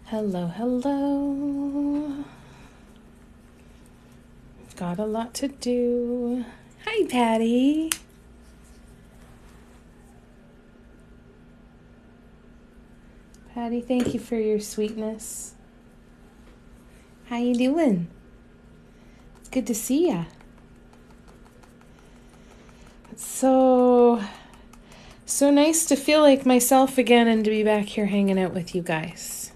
Hello, hello. Got a lot to do. Hi, Patty. Patty, thank you for your sweetness. How you doing? It's good to see ya. It's so nice to feel like myself again and to be back here hanging out with you guys.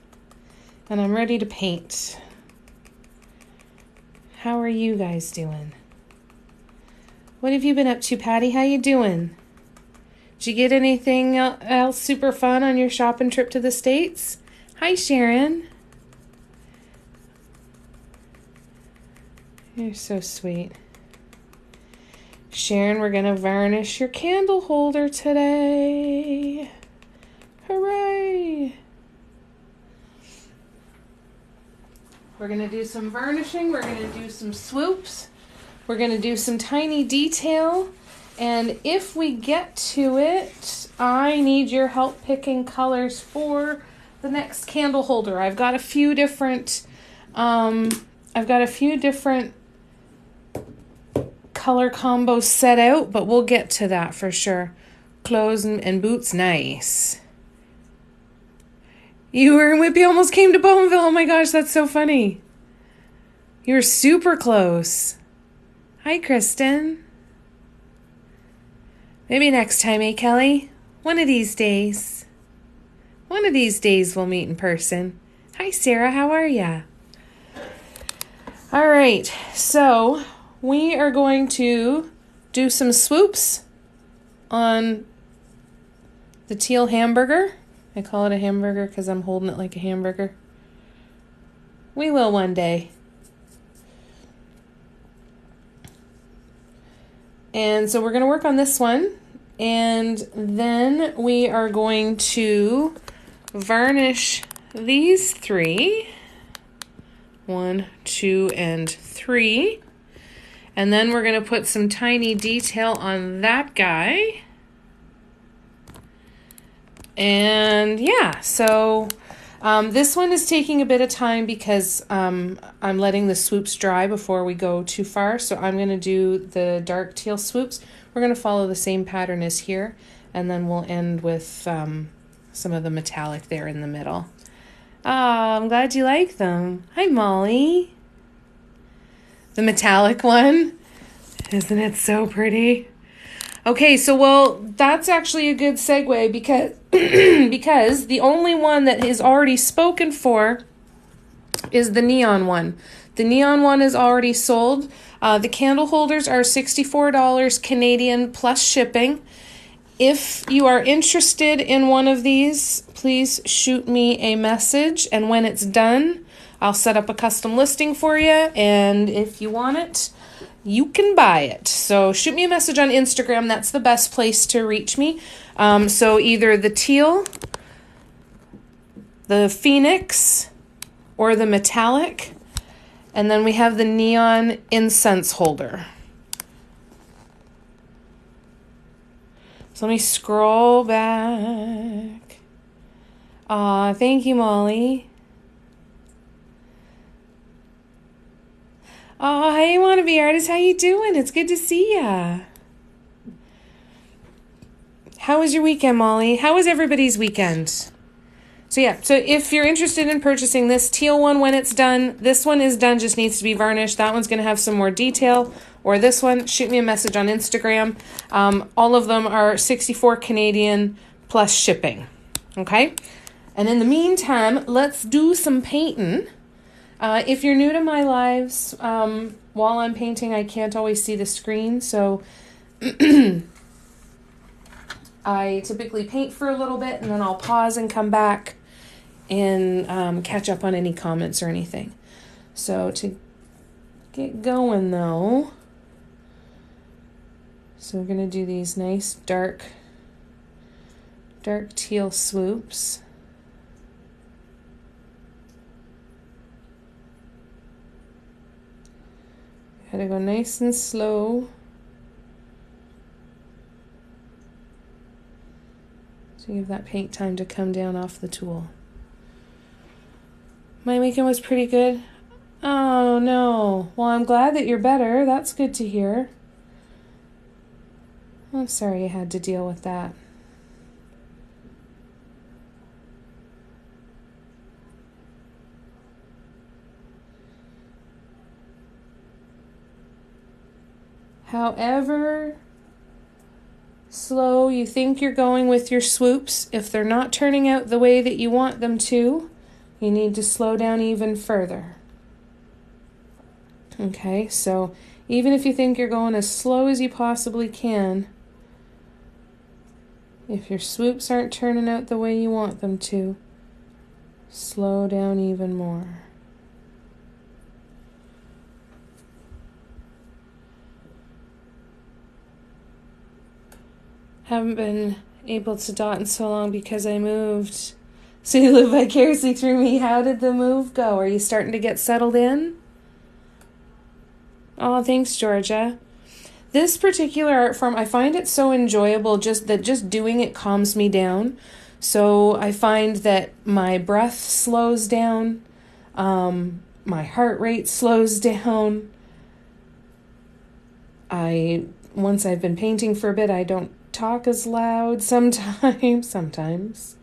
And I'm ready to paint. How are you guys doing? What have you been up to, Patty? How you doing? Did you get anything else super fun on your shopping trip to the States? Hi, Sharon. You're so sweet. Sharon, we're going to varnish your candle holder today. Hooray! We're going to do some varnishing. We're going to do some swoops. We're going to do some tiny detail. And if we get to it, I need your help picking colors for the next candle holder. I've got a few different color combos set out, but we'll get to that for sure. Clothes and boots, nice. You were in Whitby, almost came to Bowmanville. Oh my gosh, that's so funny. You were super close. Hi, Kristen. Maybe next time, eh, Kelly? One of these days. One of these days we'll meet in person. Hi, Sarah. How are ya? All right, so we are going to do some swoops on the teal hamburger. I call it a hamburger because I'm holding it like a hamburger. We will one day. And so we're going to work on this one. And then we are going to varnish these three. 1, 2, and 3. And then we're going to put some tiny detail on that guy. And yeah, so this one is taking a bit of time because I'm letting the swoops dry before we go too far. So I'm going to do the dark teal swoops. We're going to follow the same pattern as here. And then we'll end with some of the metallic there in the middle. Oh, I'm glad you like them. Hi, Molly. The metallic one. Isn't it so pretty? Okay, so well, that's actually a good segue because because the only one that is already spoken for is the neon one. The neon one is already sold. The candle holders are $64 Canadian plus shipping. If you are interested in one of these, please shoot me a message, and when it's done, I'll set up a custom listing for you, and if you want it, you can buy it. So shoot me a message on Instagram. That's the best place to reach me. So either the teal, the phoenix, or the metallic. And then we have the neon incense holder. So let me scroll back. Aw, thank you, Molly. Oh, hey, wannabe artist, how you doing? It's good to see ya. How was your weekend, Molly? How was everybody's weekend? So yeah, so if you're interested in purchasing this teal one when it's done, this one is done, just needs to be varnished. That one's going to have some more detail. Or this one, shoot me a message on Instagram. All of them are 64 Canadian plus shipping. Okay? And in the meantime, let's do some painting. If you're new to my lives, while I'm painting, I can't always see the screen, so I typically paint for a little bit, and then I'll pause and come back and catch up on any comments or anything. So to get going, though, so we're going to do these nice dark teal swoops. Gotta go nice and slow. So give that paint time to come down off the tool. My weekend was pretty good. Oh no. Well, I'm glad that you're better. That's good to hear. I'm sorry you had to deal with that. However slow you think you're going with your swoops, if they're not turning out the way that you want them to, you need to slow down even further. Okay, so even if you think you're going as slow as you possibly can, if your swoops aren't turning out the way you want them to, slow down even more. Haven't been able to dot in so long because I moved. So you live vicariously through me. How did the move go? Are you starting to get settled in? Oh, thanks, Georgia. This particular art form, I find it so enjoyable just doing it calms me down. So I find that my breath slows down, my heart rate slows down. Once I've been painting for a bit, I don't talk as loud sometimes.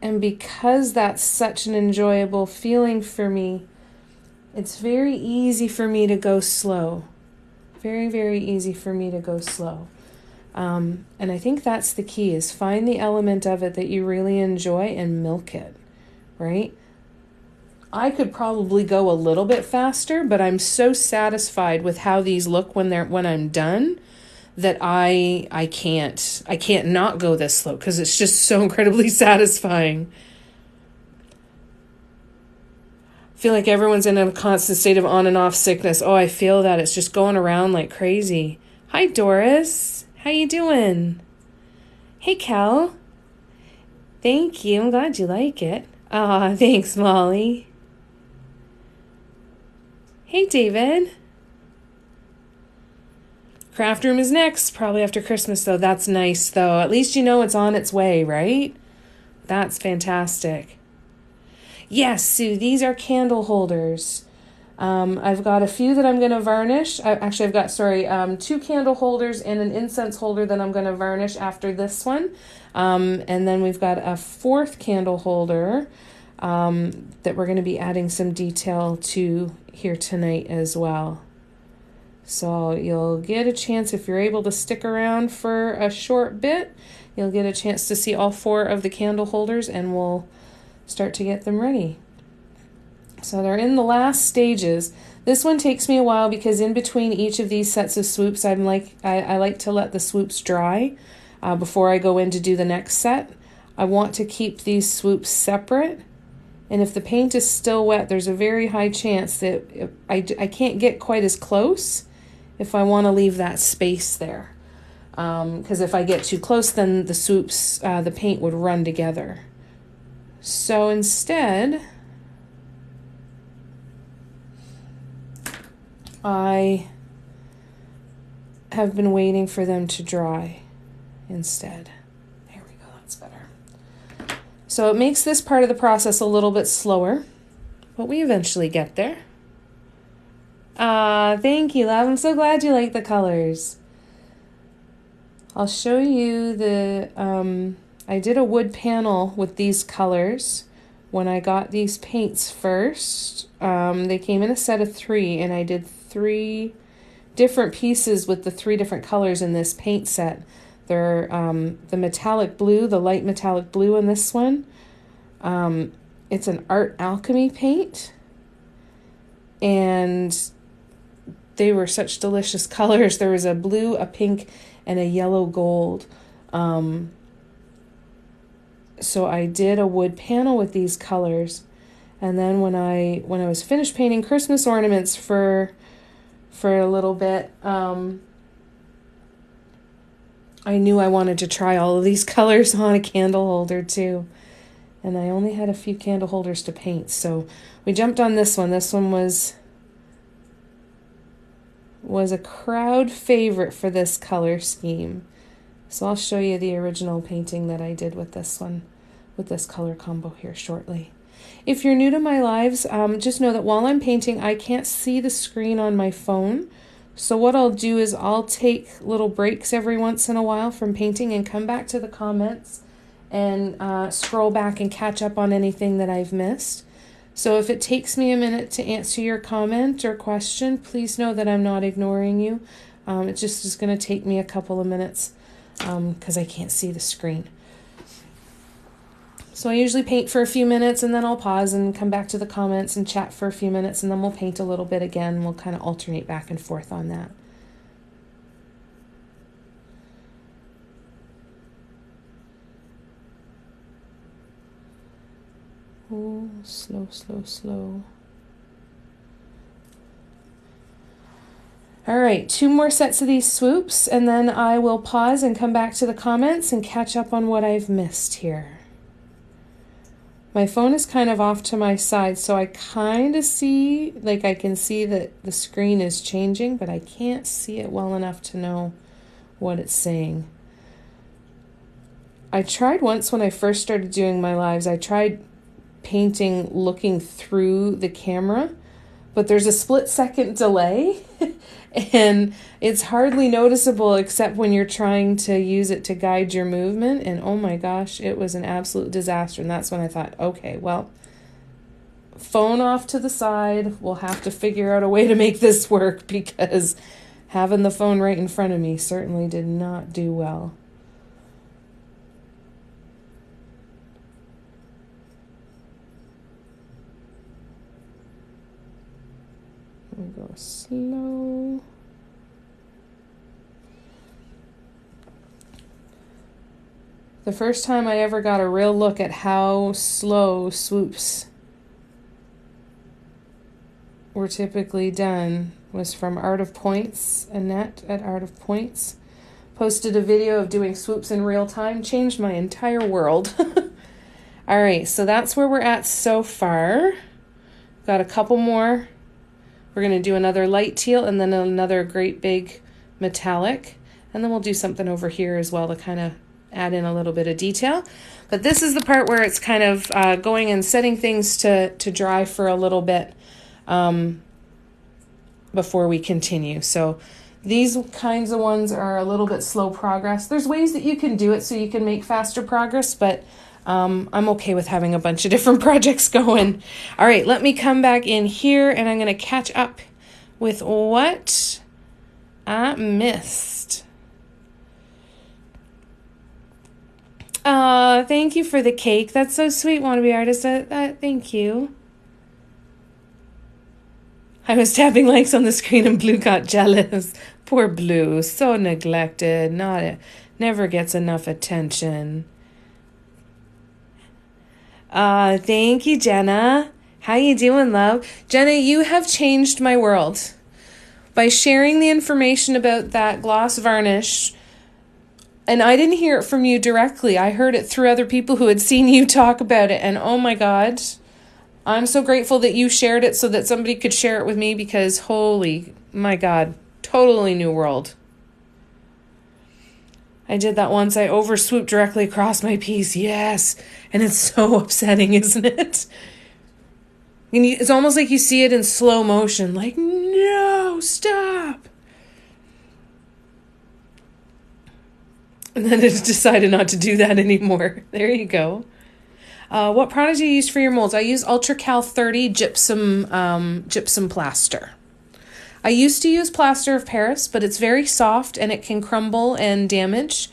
And because that's such an enjoyable feeling for me, it's very easy for me to go slow. Very, very easy for me to go slow. And I think that's the key, is find the element of it that you really enjoy and milk it, right? I could probably go a little bit faster, but I'm so satisfied with how these look when I'm done that I can't not go this slow because it's just so incredibly satisfying. I feel like everyone's in a constant state of on and off sickness. Oh, I feel that. It's just going around like crazy. Hi, Doris. How you doing? Hey, Cal. Thank you. I'm glad you like it. Ah, thanks, Molly. Hey, David. Craft room is next, probably after Christmas, though. That's nice, though. At least you know it's on its way, right? That's fantastic. Yes, Sue, these are candle holders. I've got a few that I'm going to varnish. I've got 2 candle holders and an incense holder that I'm going to varnish after this one. And then we've got a 4th candle holder that we're going to be adding some detail to here tonight as well. So you'll get a chance, if you're able to stick around for a short bit, you'll get a chance to see all 4 of the candle holders, and we'll start to get them ready. So they're in the last stages. This one takes me a while because in between each of these sets of swoops, I like to let the swoops dry before I go in to do the next set. I want to keep these swoops separate. And if the paint is still wet, there's a very high chance that I can't get quite as close if I want to leave that space there. Because if I get too close, then the swoops, the paint would run together. So instead, I have been waiting for them to dry instead. There we go, that's better. So it makes this part of the process a little bit slower, but we eventually get there. Thank you, love. I'm so glad you like the colors. I'll show you I did a wood panel with these colors when I got these paints first. They came in a set of 3, and I did 3 different pieces with the 3 different colors in this paint set. They're the metallic blue, the light metallic blue in this one. It's an Art Alchemy paint, and they were such delicious colors. There was a blue, a pink, and a yellow gold. So I did a wood panel with these colors, and then when I was finished painting Christmas ornaments for a little bit, I knew I wanted to try all of these colors on a candle holder too. And I only had a few candle holders to paint, so we jumped on this one. This one was was a crowd favorite for this color scheme. So I'll show you the original painting that I did with this one, with this color combo here shortly. If you're new to my lives, just know that while I'm painting, I can't see the screen on my phone. So what I'll do is I'll take little breaks every once in a while from painting and come back to the comments and scroll back and catch up on anything that I've missed. So if it takes me a minute to answer your comment or question, please know that I'm not ignoring you. It just is going to take me a couple of minutes because I can't see the screen. So I usually paint for a few minutes and then I'll pause and come back to the comments and chat for a few minutes, and then we'll paint a little bit again. We'll kind of alternate back and forth on that. Oh, slow, slow, slow. All right, 2 more sets of these swoops, and then I will pause and come back to the comments and catch up on what I've missed here. My phone is kind of off to my side, so I kind of see, like I can see that the screen is changing, but I can't see it well enough to know what it's saying. I tried once when I first started doing my lives, I tried painting looking through the camera, but there's a split-second delay and it's hardly noticeable except when you're trying to use it to guide your movement, and oh my gosh, it was an absolute disaster. And that's when I thought, okay, well, phone off to the side, we'll have to figure out a way to make this work, because having the phone right in front of me certainly did not do well. We go slow. The first time I ever got a real look at how slow swoops were typically done was from Art of Points. Annette at Art of Points posted a video of doing swoops in real time. Changed my entire world. All right, so that's where we're at so far. Got a couple more. We're going to do another light teal and then another great big metallic. And then we'll do something over here as well to kind of add in a little bit of detail. But this is the part where it's kind of going and setting things to dry for a little bit before we continue. So these kinds of ones are a little bit slow progress. There's ways that you can do it so you can make faster progress, but I'm okay with having a bunch of different projects going. All right, let me come back in here and I'm going to catch up with what I missed. Thank you for the cake. That's so sweet, Wannabe Artist. Thank you. I was tapping likes on the screen and Blue got jealous. Poor Blue, so neglected. Never gets enough attention. Thank you, Jenna. How you doing, love? Jenna, you have changed my world. By sharing the information about that gloss varnish, and I didn't hear it from you directly. I heard it through other people who had seen you talk about it, and oh my God, I'm so grateful that you shared it so that somebody could share it with me, because holy, my God, totally new world. I did that once. I over swooped directly across my piece. Yes. And it's so upsetting, isn't it? And it's almost like you see it in slow motion. Like, no, stop. And then I just decided not to do that anymore. There you go. What product do you use for your molds? I use UltraCal 30 gypsum plaster. I used to use plaster of Paris, but it's very soft and it can crumble and damage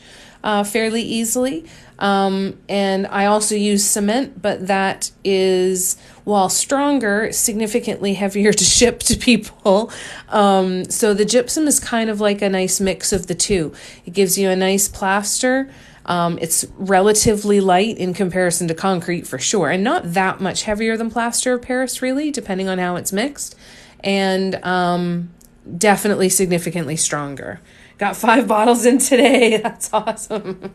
fairly easily. And I also use cement, but that is, while stronger, significantly heavier to ship to people. So the gypsum is kind of like a nice mix of the two. It gives you a nice plaster. It's relatively light in comparison to concrete for sure, and not that much heavier than plaster of Paris, really, depending on how it's mixed. And definitely significantly stronger. Got 5 bottles in today. That's awesome.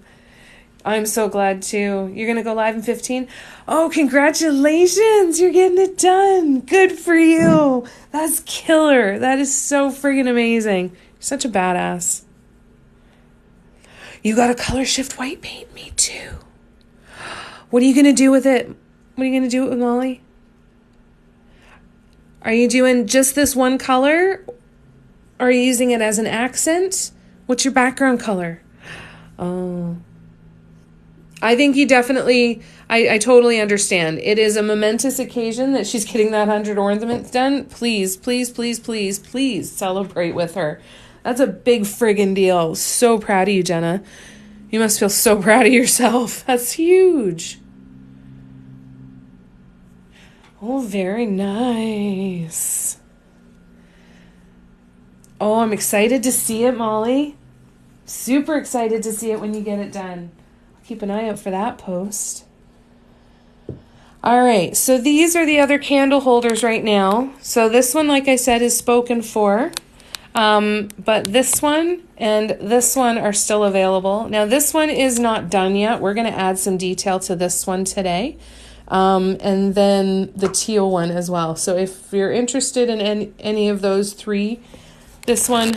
I'm so glad too. You're going to go live in 15? Oh, congratulations. You're getting it done. Good for you. That's killer. That is so friggin' amazing. You're such a badass. You got a color shift white paint? Me too. What are you going to do with it? What are you going to do with Molly? Are you doing just this one color? Or are you using it as an accent? What's your background color? Oh. I think you definitely, I totally understand. It is a momentous occasion that she's getting that 100 ornaments done. Please, please, please, please, please celebrate with her. That's a big friggin' deal. So proud of you, Jenna. You must feel so proud of yourself. That's huge. Oh, very nice. Oh, I'm excited to see it, Molly. Super excited to see it when you get it done. Keep an eye out for that post. All right, so these are the other candle holders right now. So this one, like I said, is spoken for. But this one and this one are still available. Now, this one is not done yet. We're going to add some detail to this one today. And then the teal one as well. So if you're interested in any of those three, this one,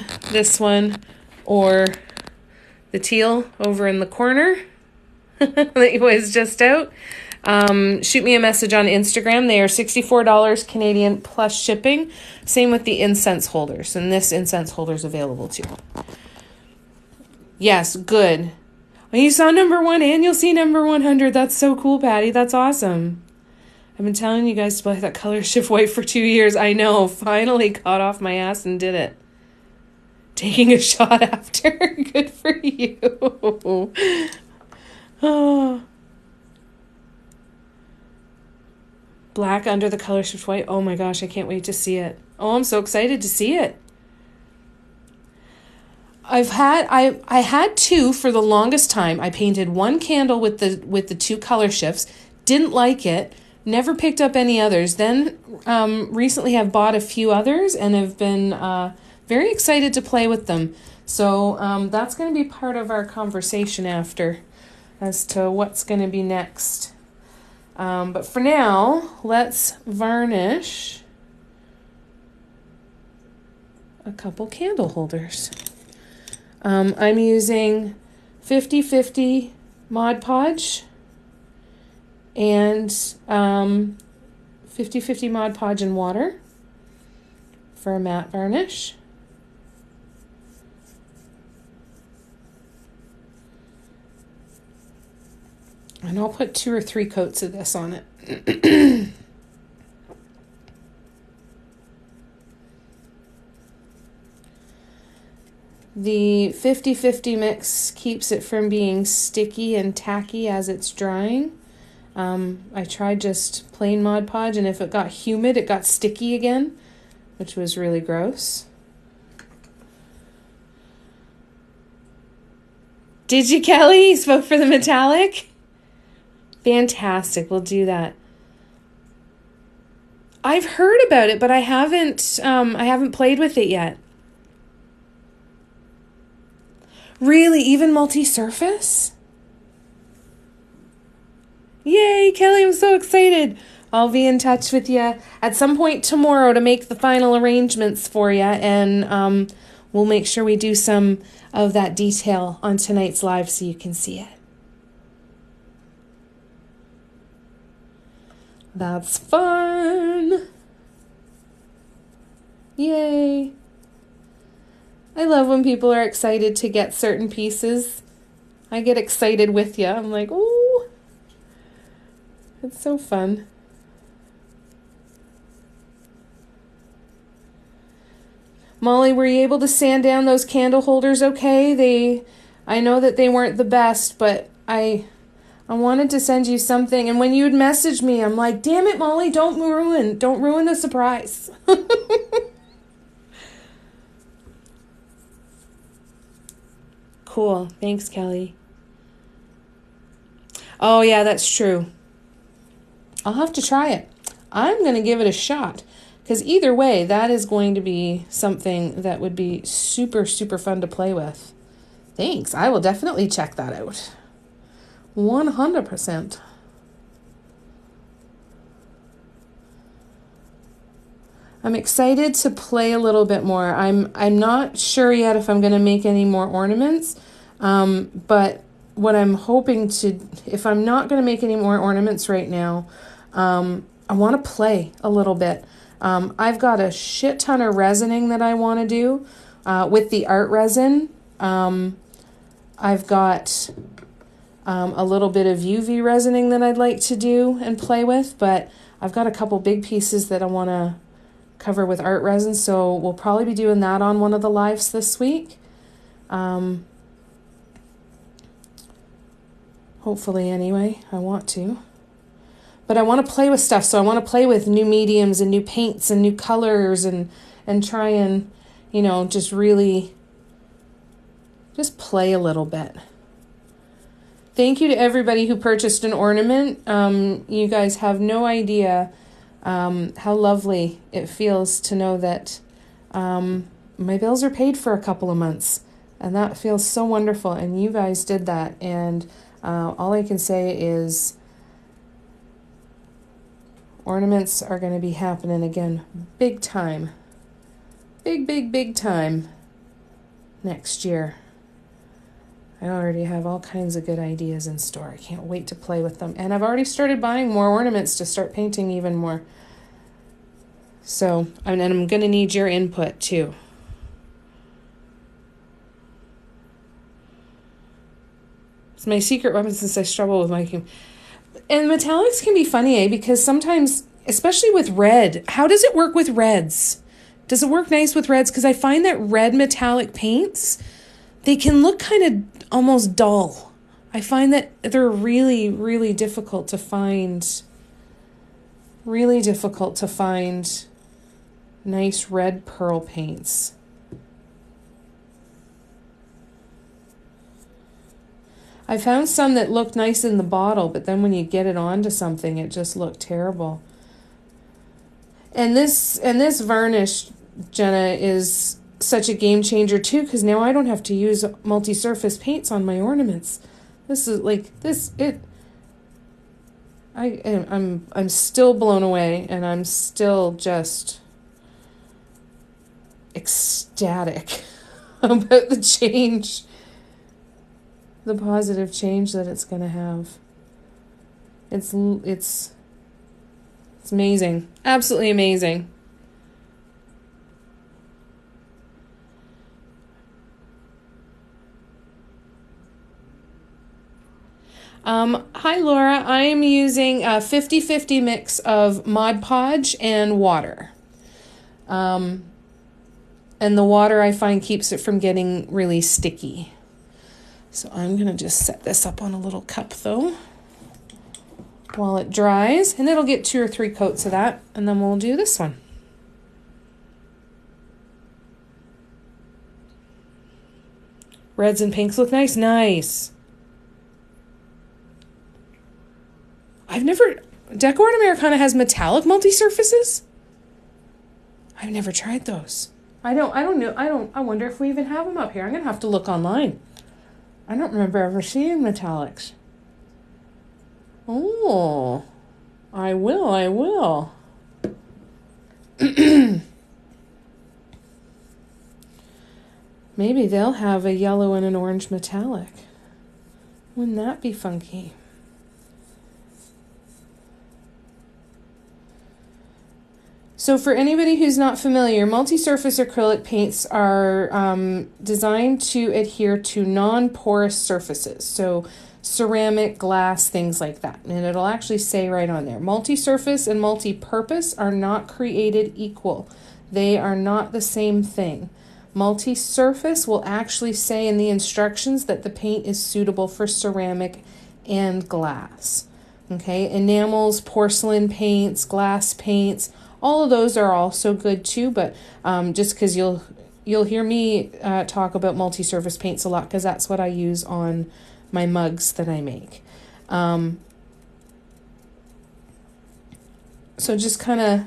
or the teal over in the corner that was just out, shoot me a message on Instagram. They are $64 Canadian plus shipping. Same with the incense holders, and this incense holder is available too. Yes, good. Well, you saw number 1 and you'll see number 100. That's so cool, Patty. That's awesome. I've been telling you guys to buy that color shift white for 2 years. I know. Finally got off my ass and did it. Taking a shot after. Good for you. Oh. Black under the color shift white. Oh my gosh, I can't wait to see it. Oh, I'm so excited to see it. I had two for the longest time. I painted one candle with the two color shifts. Didn't like it. Never picked up any others. Then recently have bought a few others and have been very excited to play with them. So that's going to be part of our conversation after as to what's going to be next. But for now, let's varnish a couple candle holders. I'm using 50/50 Mod Podge and 50/50 Mod Podge and water for a matte varnish. And I'll put 2 or 3 coats of this on it. The 50/50 mix keeps it from being sticky and tacky as it's drying. I tried just plain Mod Podge, and if it got humid, it got sticky again, which was really gross. Did you, Kelly? You spoke for the metallic? Fantastic. We'll do that. I've heard about it, but I haven't played with it yet. Really? Even multi-surface? Yay, Kelly, I'm so excited. I'll be in touch with you at some point tomorrow to make the final arrangements for you, and we'll make sure we do some of that detail on tonight's live so you can see it. That's fun. Yay. I love when people are excited to get certain pieces. I get excited with you. I'm like, ooh. It's so fun. Molly, were you able to sand down those candle holders okay? I know that they weren't the best, but I wanted to send you something, and when you'd message me, I'm like, damn it, Molly, don't ruin the surprise. Cool. Thanks, Kelly. Oh, yeah, that's true. I'll have to try it. I'm going to give it a shot, because either way, that is going to be something that would be super, super fun to play with. Thanks. I will definitely check that out. 100%. I'm excited to play a little bit more. I'm not sure yet if I'm going to make any more ornaments, but what I'm hoping to, if I'm not going to make any more ornaments right now, I want to play a little bit. I've got a shit ton of resining that I want to do with the art resin. I've got a little bit of UV resining that I'd like to do and play with, but I've got a couple big pieces that I want to cover with art resin, so we'll probably be doing that on one of the lives this week. Hopefully anyway, I want to. But I want to play with stuff, so I want to play with new mediums and new paints and new colors and try and, you know, just really just play a little bit. Thank you to everybody who purchased an ornament. You guys have no idea how lovely it feels to know that my bills are paid for a couple of months, and that feels so wonderful, and you guys did that, and all I can say is ornaments are going to be happening again big time, big time next year. I already have all kinds of good ideas in store. I can't wait to play with them. And I've already started buying more ornaments to start painting even more. So, and I'm going to need your input too. It's my secret weapon since I struggle with my... And metallics can be funny, because sometimes, especially with red, how does it work with reds? Does it work nice with reds? Because I find that red metallic paints, they can look kind of almost dull. I find that they're really, really difficult to find. Really difficult to find nice red pearl paints. I found some that looked nice in the bottle, but then when you get it onto something, it just looked terrible. And this varnish, Jenna, is such a game changer too, because now I don't have to use multi-surface paints on my ornaments. This is like this. I'm still blown away, and I'm still just ecstatic about the change. The positive change that it's going to have. It's amazing. Absolutely amazing. Hi Laura, I am using a 50-50 mix of Mod Podge and water. And the water I find keeps it from getting really sticky. So I'm going to just set this up on a little cup though while it dries, and it'll get 2 or 3 coats of that, and then we'll do this one. Reds and pinks look nice. Nice. Decor Americana has metallic multi-surfaces? I've never tried those. I don't know. I wonder if we even have them up here. I'm going to have to look online. I don't remember ever seeing metallics. Oh, I will. Maybe they'll have a yellow and an orange metallic. Wouldn't that be funky? So for anybody who's not familiar, multi-surface acrylic paints are designed to adhere to non-porous surfaces. So ceramic, glass, things like that. And it'll actually say right on there, multi-surface and multi-purpose are not created equal. They are not the same thing. Multi-surface will actually say in the instructions that the paint is suitable for ceramic and glass. Okay, enamels, porcelain paints, glass paints, all of those are also good too, but just because you'll hear me talk about multi-surface paints a lot, because that's what I use on my mugs that I make. So just kind of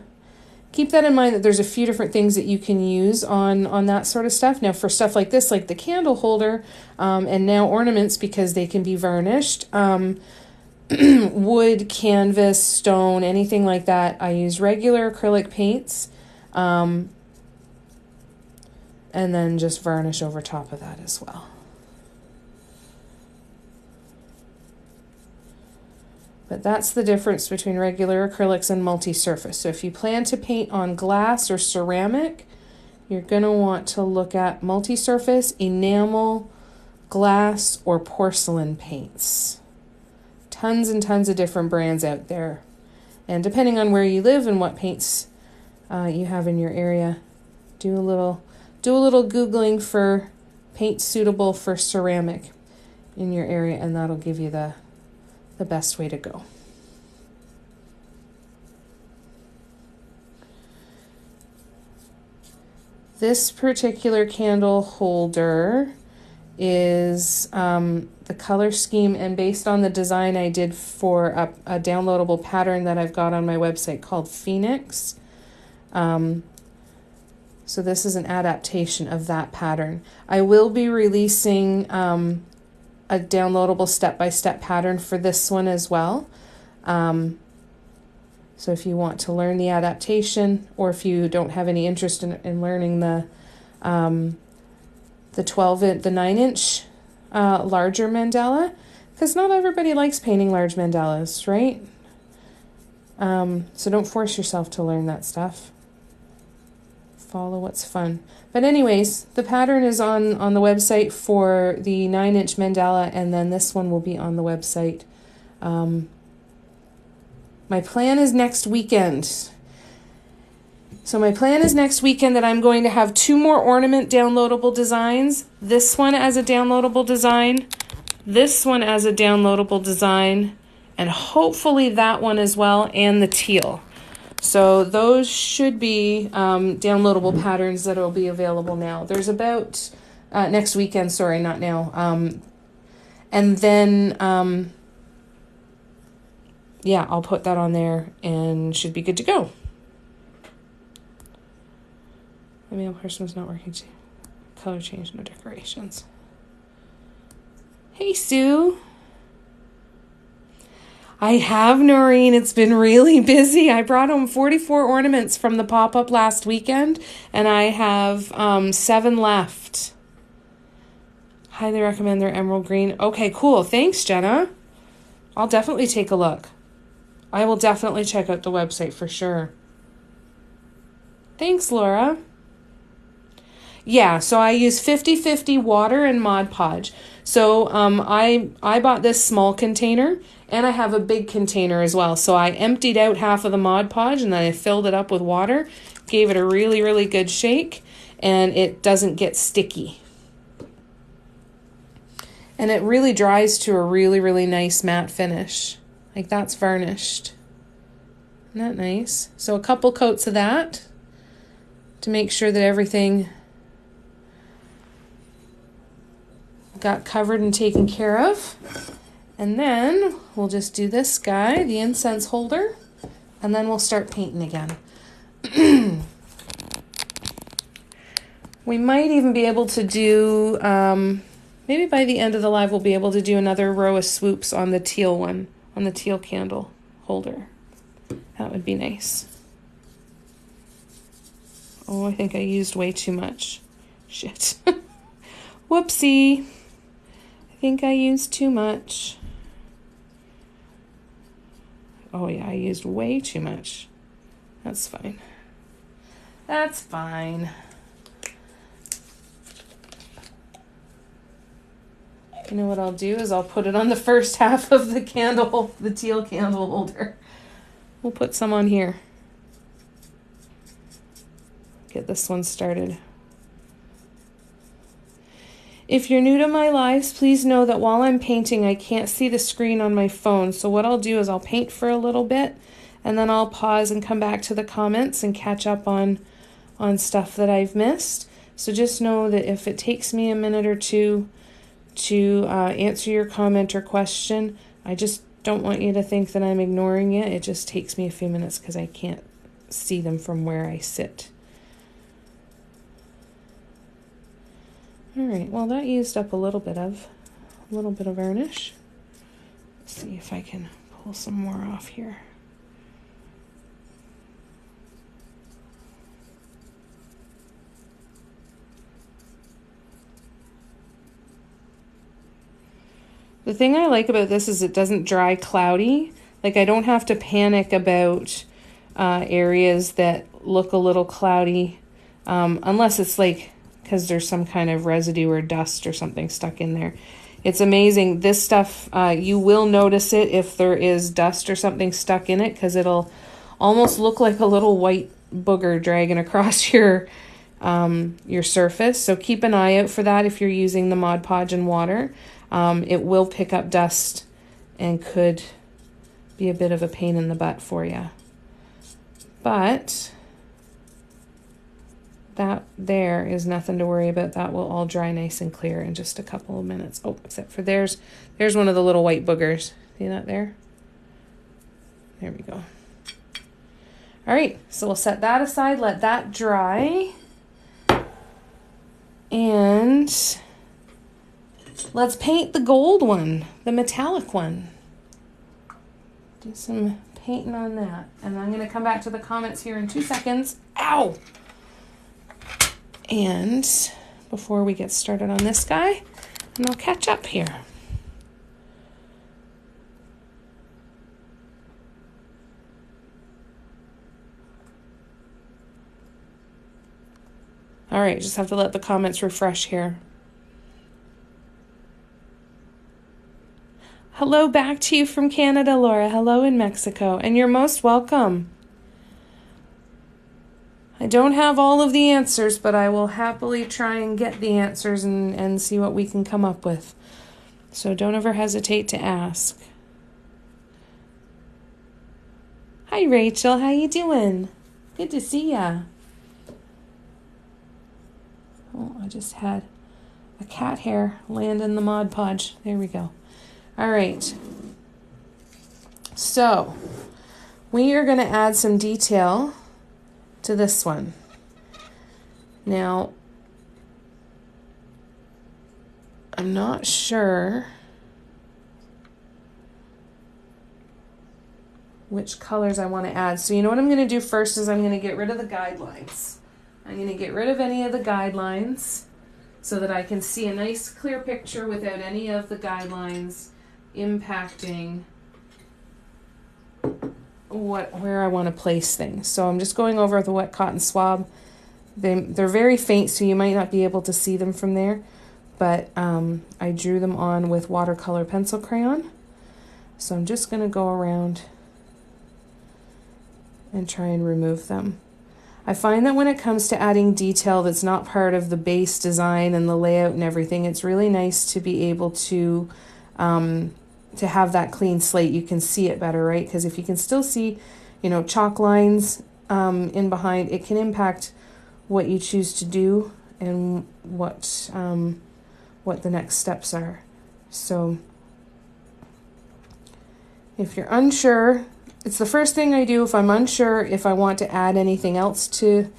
keep that in mind that there's a few different things that you can use on that sort of stuff. Now for stuff like this, like the candle holder, and now ornaments, because they can be varnished, wood, canvas, stone, anything like that, I use regular acrylic paints, and then just varnish over top of that as well. But that's the difference between regular acrylics and multi-surface. So if you plan to paint on glass or ceramic, you're going to want to look at multi-surface, enamel, glass, or porcelain paints. Tons and tons of different brands out there. And depending on where you live and what paints you have in your area, do a little Googling for paints suitable for ceramic in your area, and that'll give you the best way to go. This particular candle holder is the color scheme and based on the design I did for a downloadable pattern that I've got on my website called Phoenix. So this is an adaptation of that pattern. I will be releasing a downloadable step-by-step pattern for this one as well. So if you want to learn the adaptation, or if you don't have any interest in learning the 9-inch larger mandala, because not everybody likes painting large mandalas, right? So don't force yourself to learn that stuff. Follow what's fun. But anyways, the pattern is on the website for the 9-inch mandala, and then this one will be on the website. My plan is next weekend. So my plan is next weekend that I'm going to have 2 more ornament downloadable designs. This one as a downloadable design, this one as a downloadable design, and hopefully that one as well, and the teal. So those should be downloadable patterns that will be available now. There's about, next weekend, sorry, not now. And then, yeah, I'll put that on there and should be good to go. The mail person was not working too. Color change, no decorations. Hey, Sue. I have, Noreen. It's been really busy. I brought home 44 ornaments from the pop-up last weekend, and I have 7 left. Highly recommend their emerald green. Okay, cool. Thanks, Jenna. I'll definitely take a look. I will definitely check out the website for sure. Thanks, Laura. Yeah, so I use 50/50 water and Mod Podge. So I bought this small container, and I have a big container as well. So I emptied out half of the Mod Podge, and then I filled it up with water, gave it a really, really good shake, and it doesn't get sticky. And it really dries to a really, really nice matte finish. Like that's varnished. Isn't that nice? So a couple coats of that to make sure that everything got covered and taken care of. And then we'll just do this guy, the incense holder, and then we'll start painting again. We might even be able to do, maybe by the end of the live, we'll be able to do another row of swoops on the teal one, on the teal candle holder. That would be nice. Oh, I think I used way too much. Shit. Whoopsie. I think I used too much. Oh yeah, I used way too much. That's fine. That's fine. You know what I'll do is I'll put it on the first half of the candle, the teal candle holder. We'll put some on here. Get this one started. If you're new to my lives, please know that while I'm painting, I can't see the screen on my phone. So what I'll do is I'll paint for a little bit, and then I'll pause and come back to the comments and catch up on stuff that I've missed. So just know that if it takes me a minute or two to answer your comment or question, I just don't want you to think that I'm ignoring it. It just takes me a few minutes because I can't see them from where I sit. All right, well, that used up a little bit of varnish. Let's see if I can pull some more off here. The thing I like about this is it doesn't dry cloudy. Like, I don't have to panic about areas that look a little cloudy, unless it's like because there's some kind of residue or dust or something stuck in there. It's amazing. This stuff, you will notice it if there is dust or something stuck in it, because it'll almost look like a little white booger dragging across your surface. So keep an eye out for that if you're using the Mod Podge and water. It will pick up dust and could be a bit of a pain in the butt for you. But that there is nothing to worry about. That will all dry nice and clear in just a couple of minutes. Oh, except for there's one of the little white boogers. See that there? There we go. All right, so we'll set that aside, let that dry. And let's paint the gold one, the metallic one. Do some painting on that. And I'm going to come back to the comments here in 2 seconds. Ow! And before we get started on this guy, and I'll catch up here. All right, just have to let the comments refresh here. Hello back to you from Canada, Laura. Hello in Mexico, and you're most welcome. I don't have all of the answers, but I will happily try and get the answers and see what we can come up with. So don't ever hesitate to ask. Hi, Rachel. How you doing? Good to see ya. Oh, I just had a cat hair land in the Mod Podge. There we go. All right. So we are going to add some detail to this one. Now, I'm not sure which colors I want to add. So you know what I'm going to do first is I'm going to get rid of the guidelines. I'm going to get rid of any of the guidelines so that I can see a nice clear picture without any of the guidelines impacting where I want to place things. So I'm just going over with a wet cotton swab. They're very faint, so you might not be able to see them from there, but I drew them on with watercolor pencil crayon. So I'm just going to go around and try and remove them. I find that when it comes to adding detail that's not part of the base design and the layout and everything, it's really nice to be able to have that clean slate. You can see it better, right? Because if you can still see, chalk lines in behind, it can impact what you choose to do and what the next steps are. So if you're unsure, it's the first thing I do if I'm unsure if I want to add anything else to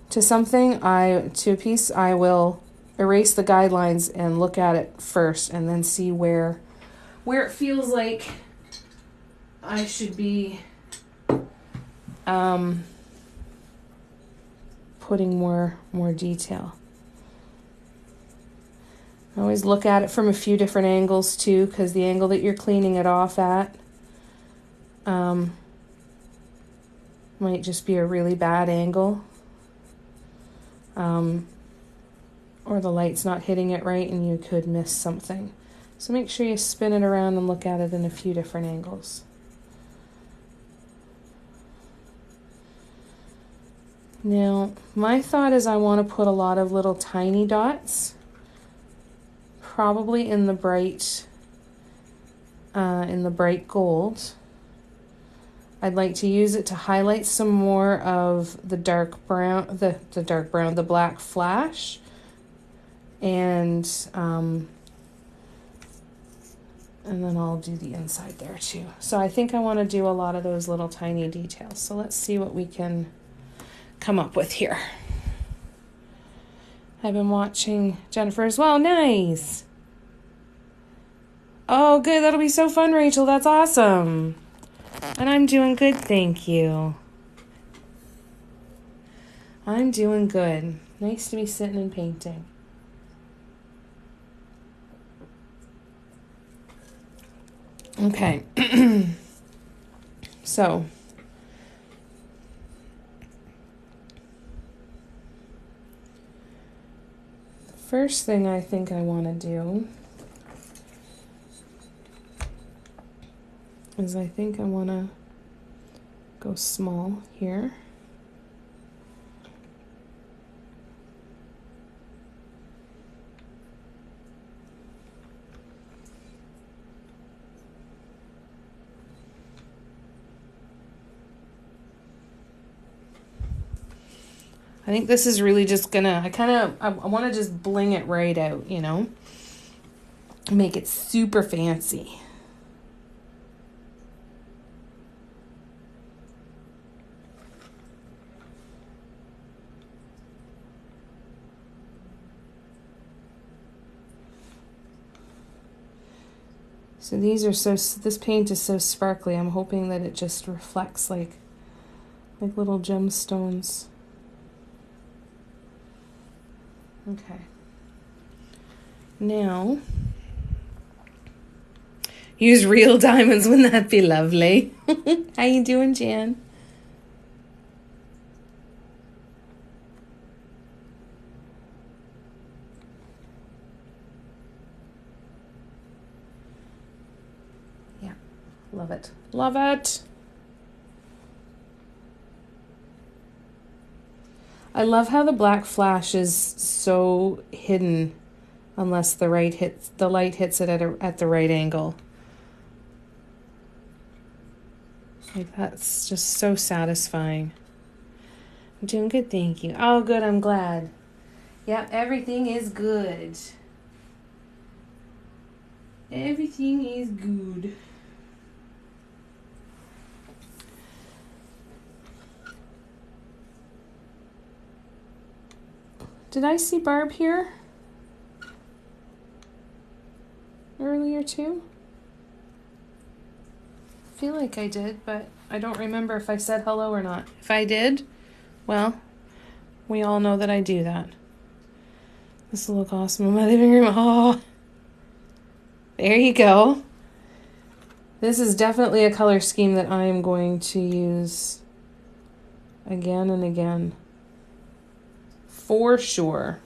something, to a piece, I will erase the guidelines and look at it first and then see where it feels like I should be putting more detail. I always look at it from a few different angles too, because the angle that you're cleaning it off at might just be a really bad angle, or the light's not hitting it right and you could miss something. So make sure you spin it around and look at it in a few different angles. Now, my thought is I want to put a lot of little tiny dots, probably in the bright gold. I'd like to use it to highlight some more of the dark brown, the black flash, and And then I'll do the inside there too. So I think I want to do a lot of those little tiny details. So let's see what we can come up with here. I've been watching Jennifer as well. Nice. Oh, good. That'll be so fun, Rachel. That's awesome. And I'm doing good, thank you. I'm doing good. Nice to be sitting and painting. Okay. So, the first thing I think I want to do is I think I want to go small here. I think this is really just gonna, I want to just bling it right out, you know? Make it super fancy. So this paint is so sparkly. I'm hoping that it just reflects like little gemstones. Okay. Now, use real diamonds. Wouldn't that be lovely? How you doing, Jan? Yeah, love it. Love it. I love how the black flash is so hidden unless the light hits it at the right angle. Like, that's just so satisfying. I'm doing good, thank you. Oh, good, I'm glad. Yep, everything is good. Everything is good. Did I see Barb here earlier too? I feel like I did, but I don't remember if I said hello or not. If I did, well, we all know that I do that. This will look awesome in my living room. Oh, there you go. This is definitely a color scheme that I am going to use again and again. For sure.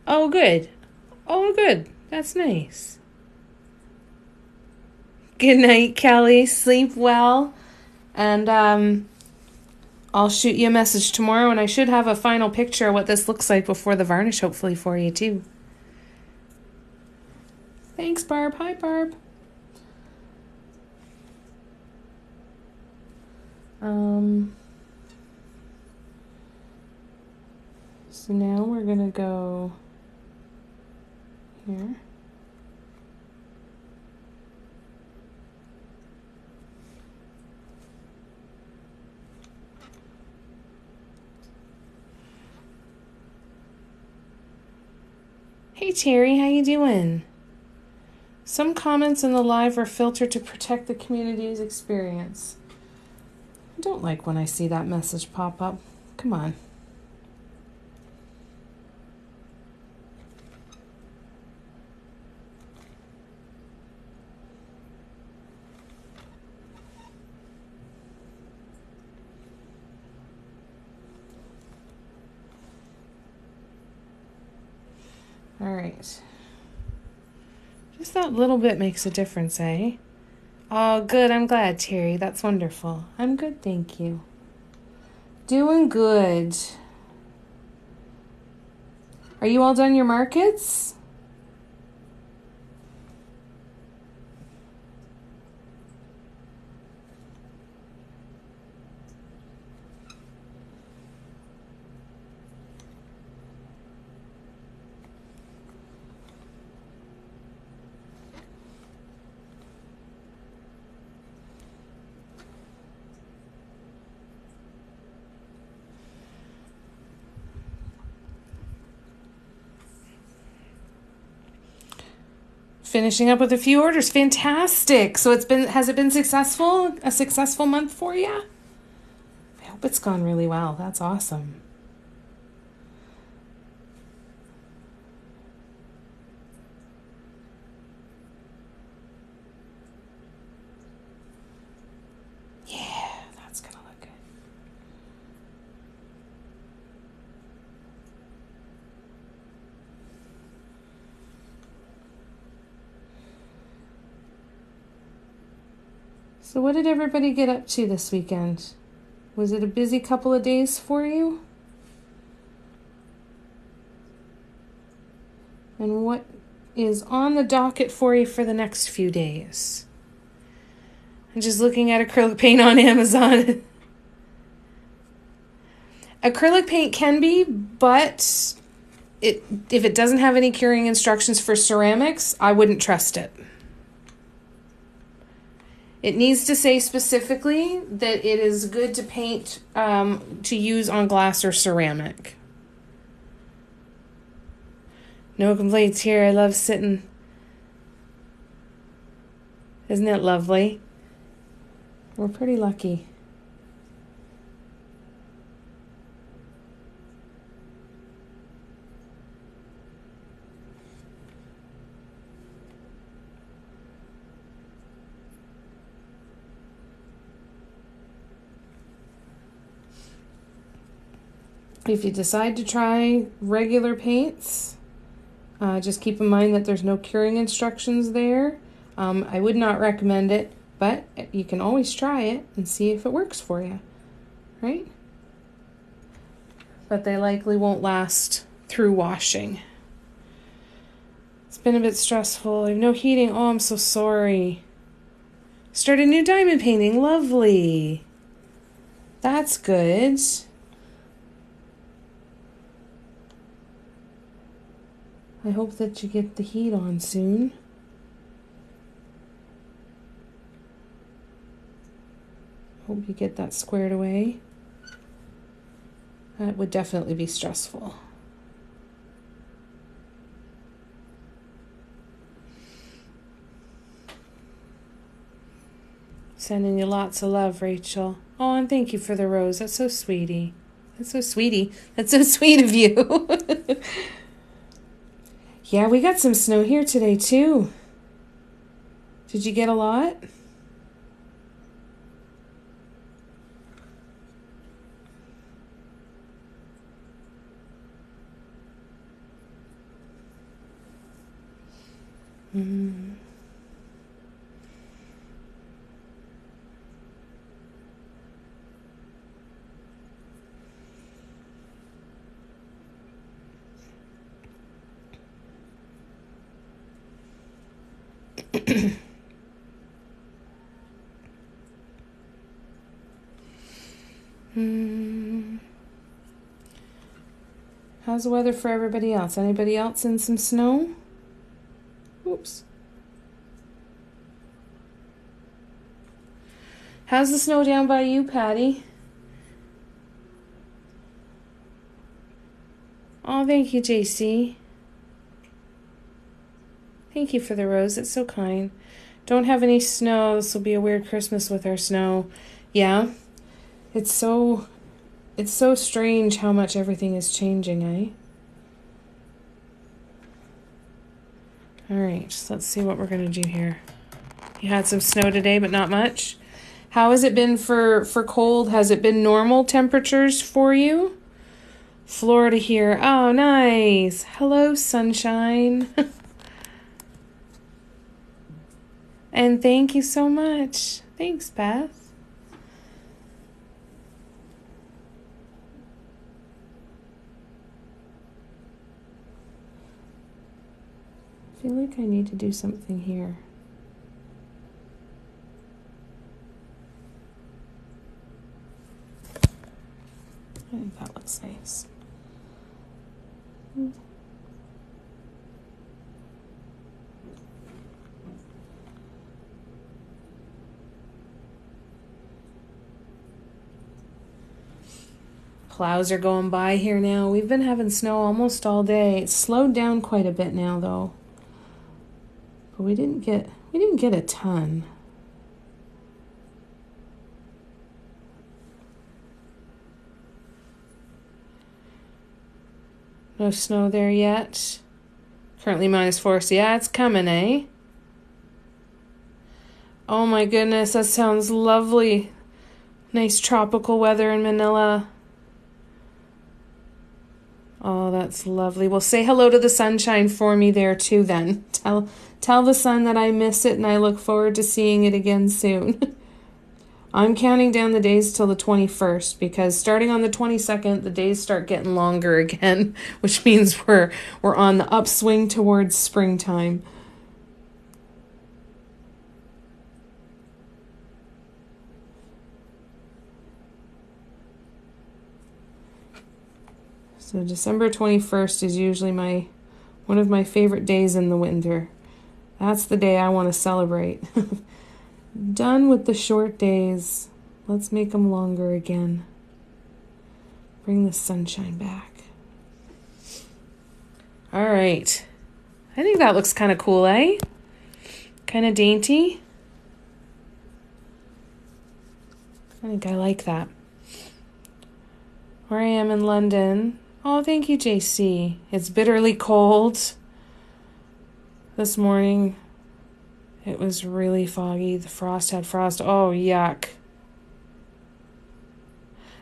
Oh, good. Oh, good. That's nice. Good night, Kelly. Sleep well. And I'll shoot you a message tomorrow, and I should have a final picture of what this looks like before the varnish, hopefully, for you, too. Thanks, Barb. Hi, Barb. So now we're gonna go here. Hey Terry, how you doing? Some comments in the live are filtered to protect the community's experience. I don't like when I see that message pop up. Come on. All right. Just that little bit makes a difference, eh? Oh, good. I'm glad, Terry. That's wonderful. I'm good, thank you. Doing good. Are you all done your markets? finishing up with a few orders. Fantastic. So has it been successful? A successful month for you? I hope it's gone really well. That's awesome. Yeah, that's gonna look good. So what did everybody get up to this weekend? Was it a busy couple of days for you? And what is on the docket for you for the next few days? I'm just looking at acrylic paint on Amazon. Acrylic paint can be, but if it doesn't have any curing instructions for ceramics, I wouldn't trust it. It needs to say specifically that it is good to paint, to use on glass or ceramic. No complaints here. I love sitting. Isn't it lovely? We're pretty lucky. If you decide to try regular paints, just keep in mind that there's no curing instructions there. I would not recommend it, but you can always try it and see if it works for you, right? But they likely won't last through washing. It's been a bit stressful. I have no heating. Oh, I'm so sorry. Started new diamond painting. Lovely. That's good. I hope that you get the heat on soon. Hope you get that squared away. That would definitely be stressful. Sending you lots of love, Rachel. Oh, and thank you for the rose. That's so sweetie. That's so sweetie. That's so sweet of you. Yeah, we got some snow here today, too. Did you get a lot? Mm. How's the weather for everybody else? Anybody else in some snow? Oops. How's the snow down by you, Patty? Oh, thank you, JC. Thank you for the rose. It's so kind. Don't have any snow. This will be a weird Christmas with our snow. Yeah. It's so strange how much everything is changing, eh? All right, so let's see what we're going to do here. You had some snow today, but not much. How has it been for cold? Has it been normal temperatures for you? Florida here. Oh, nice. Hello, sunshine. And thank you so much. Thanks, Beth. I feel like I need to do something here. I think that looks nice. Plows are going by here now. We've been having snow almost all day. It's slowed down quite a bit now, though. But we didn't get a ton. No snow there yet. Currently -4, so yeah, it's coming, eh? Oh my goodness, that sounds lovely. Nice tropical weather in Manila. Oh, that's lovely. Well, say hello to the sunshine for me there too then. Tell the sun that I miss it and I look forward to seeing it again soon. I'm counting down the days till the 21st because starting on the 22nd, the days start getting longer again, which means we're on the upswing towards springtime. So December 21st is usually one of my favorite days in the winter. That's the day I want to celebrate. Done with the short days. Let's make them longer again. Bring the sunshine back. All right. I think that looks kind of cool, eh? Kind of dainty. I think I like that. Where I am in London. Oh, thank you, JC. It's bitterly cold. This morning, it was really foggy. The frost had frost. Oh, yuck.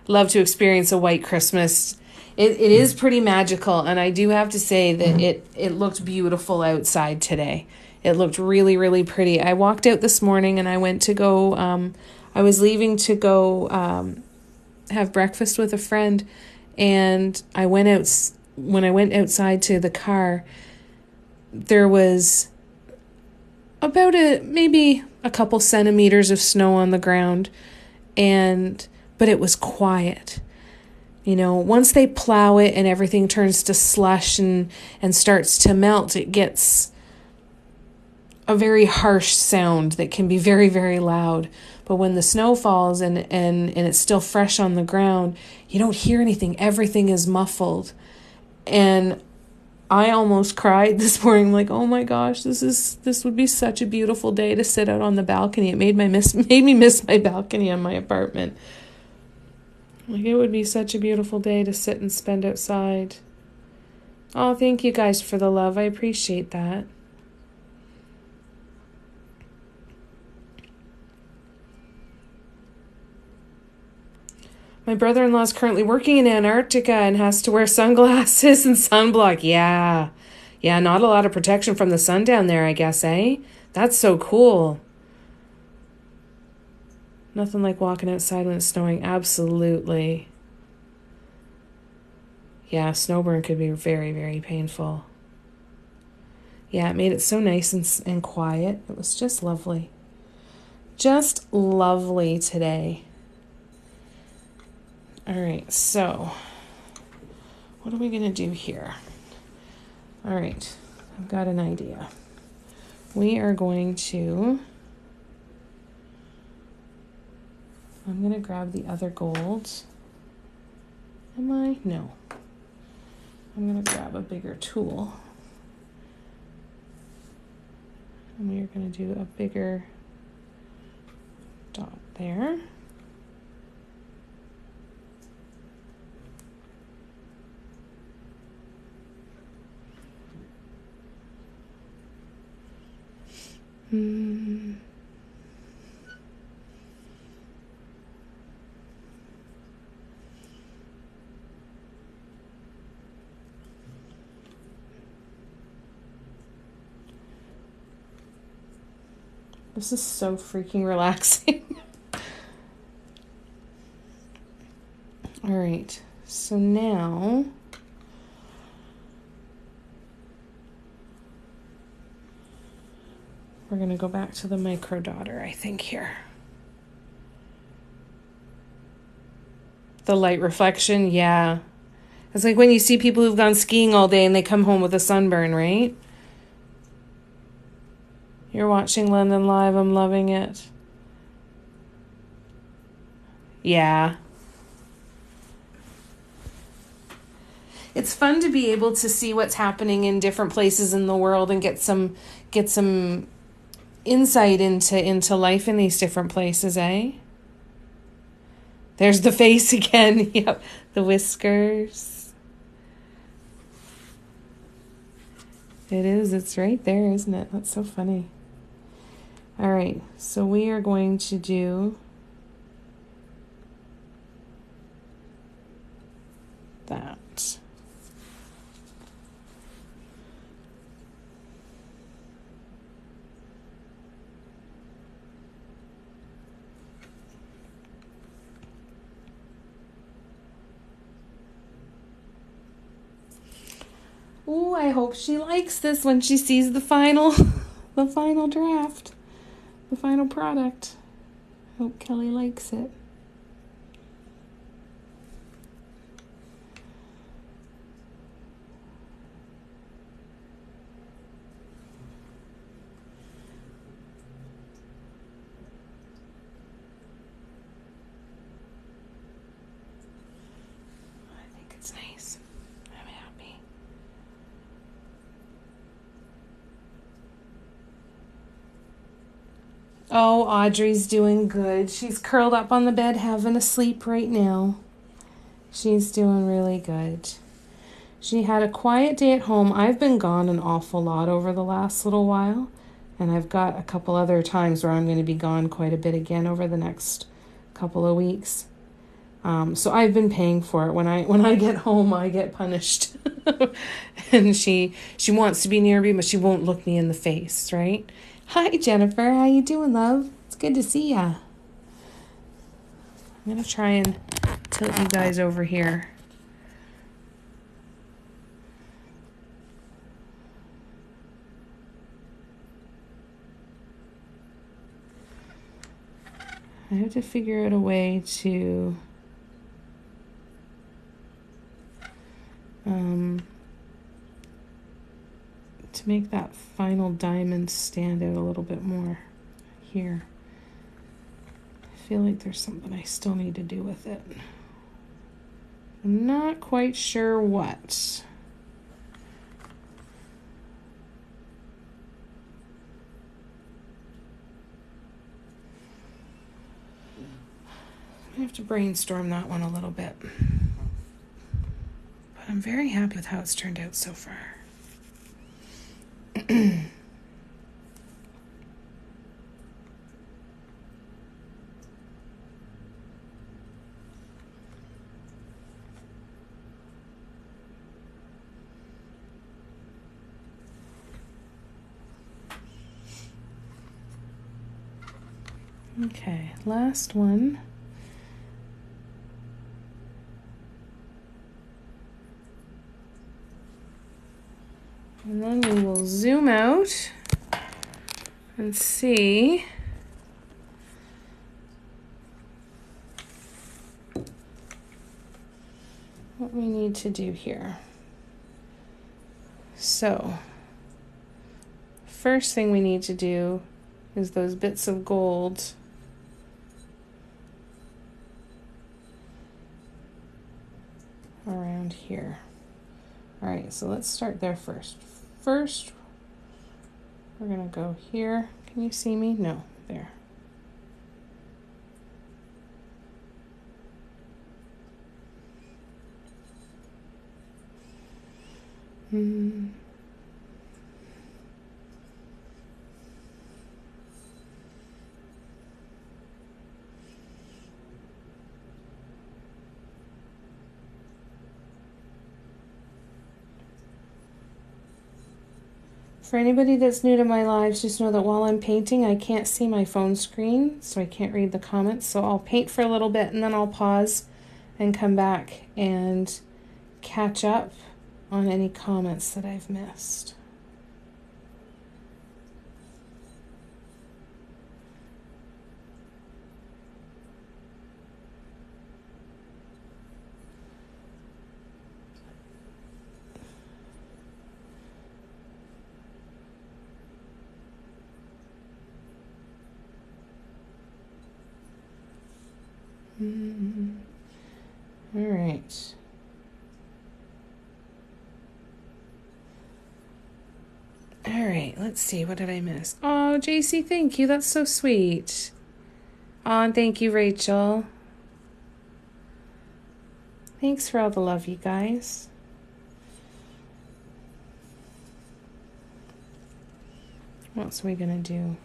Love to experience a white Christmas. It is pretty magical, and I do have to say that it looked beautiful outside today. It looked really, really pretty. I walked out this morning, and I went to go, I was leaving to go have breakfast with a friend, and when I went outside to the car, there was about maybe a couple centimeters of snow on the ground, but it was quiet. You know, once they plow it and everything turns to slush and starts to melt, it gets a very harsh sound that can be very, very loud. But when the snow falls and it's still fresh on the ground, you don't hear anything. Everything is muffled. And I almost cried this morning, like, oh my gosh, this would be such a beautiful day to sit out on the balcony. It made me miss my balcony on my apartment. Like, it would be such a beautiful day to sit and spend outside. Oh, thank you guys for the love. I appreciate that. My brother-in-law is currently working in Antarctica and has to wear sunglasses and sunblock. Yeah, not a lot of protection from the sun down there, I guess, eh? That's so cool. Nothing like walking outside when it's snowing. Absolutely. Yeah, snowburn could be very, very painful. Yeah, it made it so nice and quiet. It was just lovely. Just lovely today. All right, so what are we going to do here? All right, I've got an idea. We are going to, I'm going to grab the other gold. Am I? No. I'm going to grab a bigger tool. And we are going to do a bigger dot there. This is so freaking relaxing. All right, so now we're going to go back to the micro dotter, I think, here. The light reflection, yeah. It's like when you see people who've gone skiing all day and they come home with a sunburn, right? You're watching London Live. I'm loving it. Yeah. It's fun to be able to see what's happening in different places in the world and get some get some insight into life in these different places, eh? There's the face again. Yep, the whiskers. It is. It's right there, isn't it? That's so funny. All right, so we are going to do that. Ooh, I hope she likes this when she sees the final draft, the final product. Hope Kelly likes it. I think it's nice. I'm happy. Oh, Audrey's doing good. She's curled up on the bed having a sleep right now. She's doing really good. She had a quiet day at home. I've been gone an awful lot over the last little while, and I've got a couple other times where I'm going to be gone quite a bit again over the next couple of weeks. So I've been paying for it. When I get home, I get punished. And she wants to be near me, but she won't look me in the face, right? Hi, Jennifer. How you doing, love? It's good to see ya. I'm going to try and tilt you guys over here. I have to figure out a way to make that final diamond stand out a little bit more here. I feel like there's something I still need to do with it. I'm not quite sure what. I have to brainstorm that one a little bit. But I'm very happy with how it's turned out so far. Okay, last one. And then we will zoom out and see what we need to do here. So, first thing we need to do is those bits of gold around here. All right, so let's start there first. First, we're gonna go here. Can you see me? No, there. For anybody that's new to my lives, just know that while I'm painting, I can't see my phone screen, so I can't read the comments. So I'll paint for a little bit and then I'll pause and come back and catch up on any comments that I've missed. All right. All right, let's see. What did I miss? Oh, JC, thank you. That's so sweet. Oh, and thank you, Rachel. Thanks for all the love, you guys. What else are we going to do?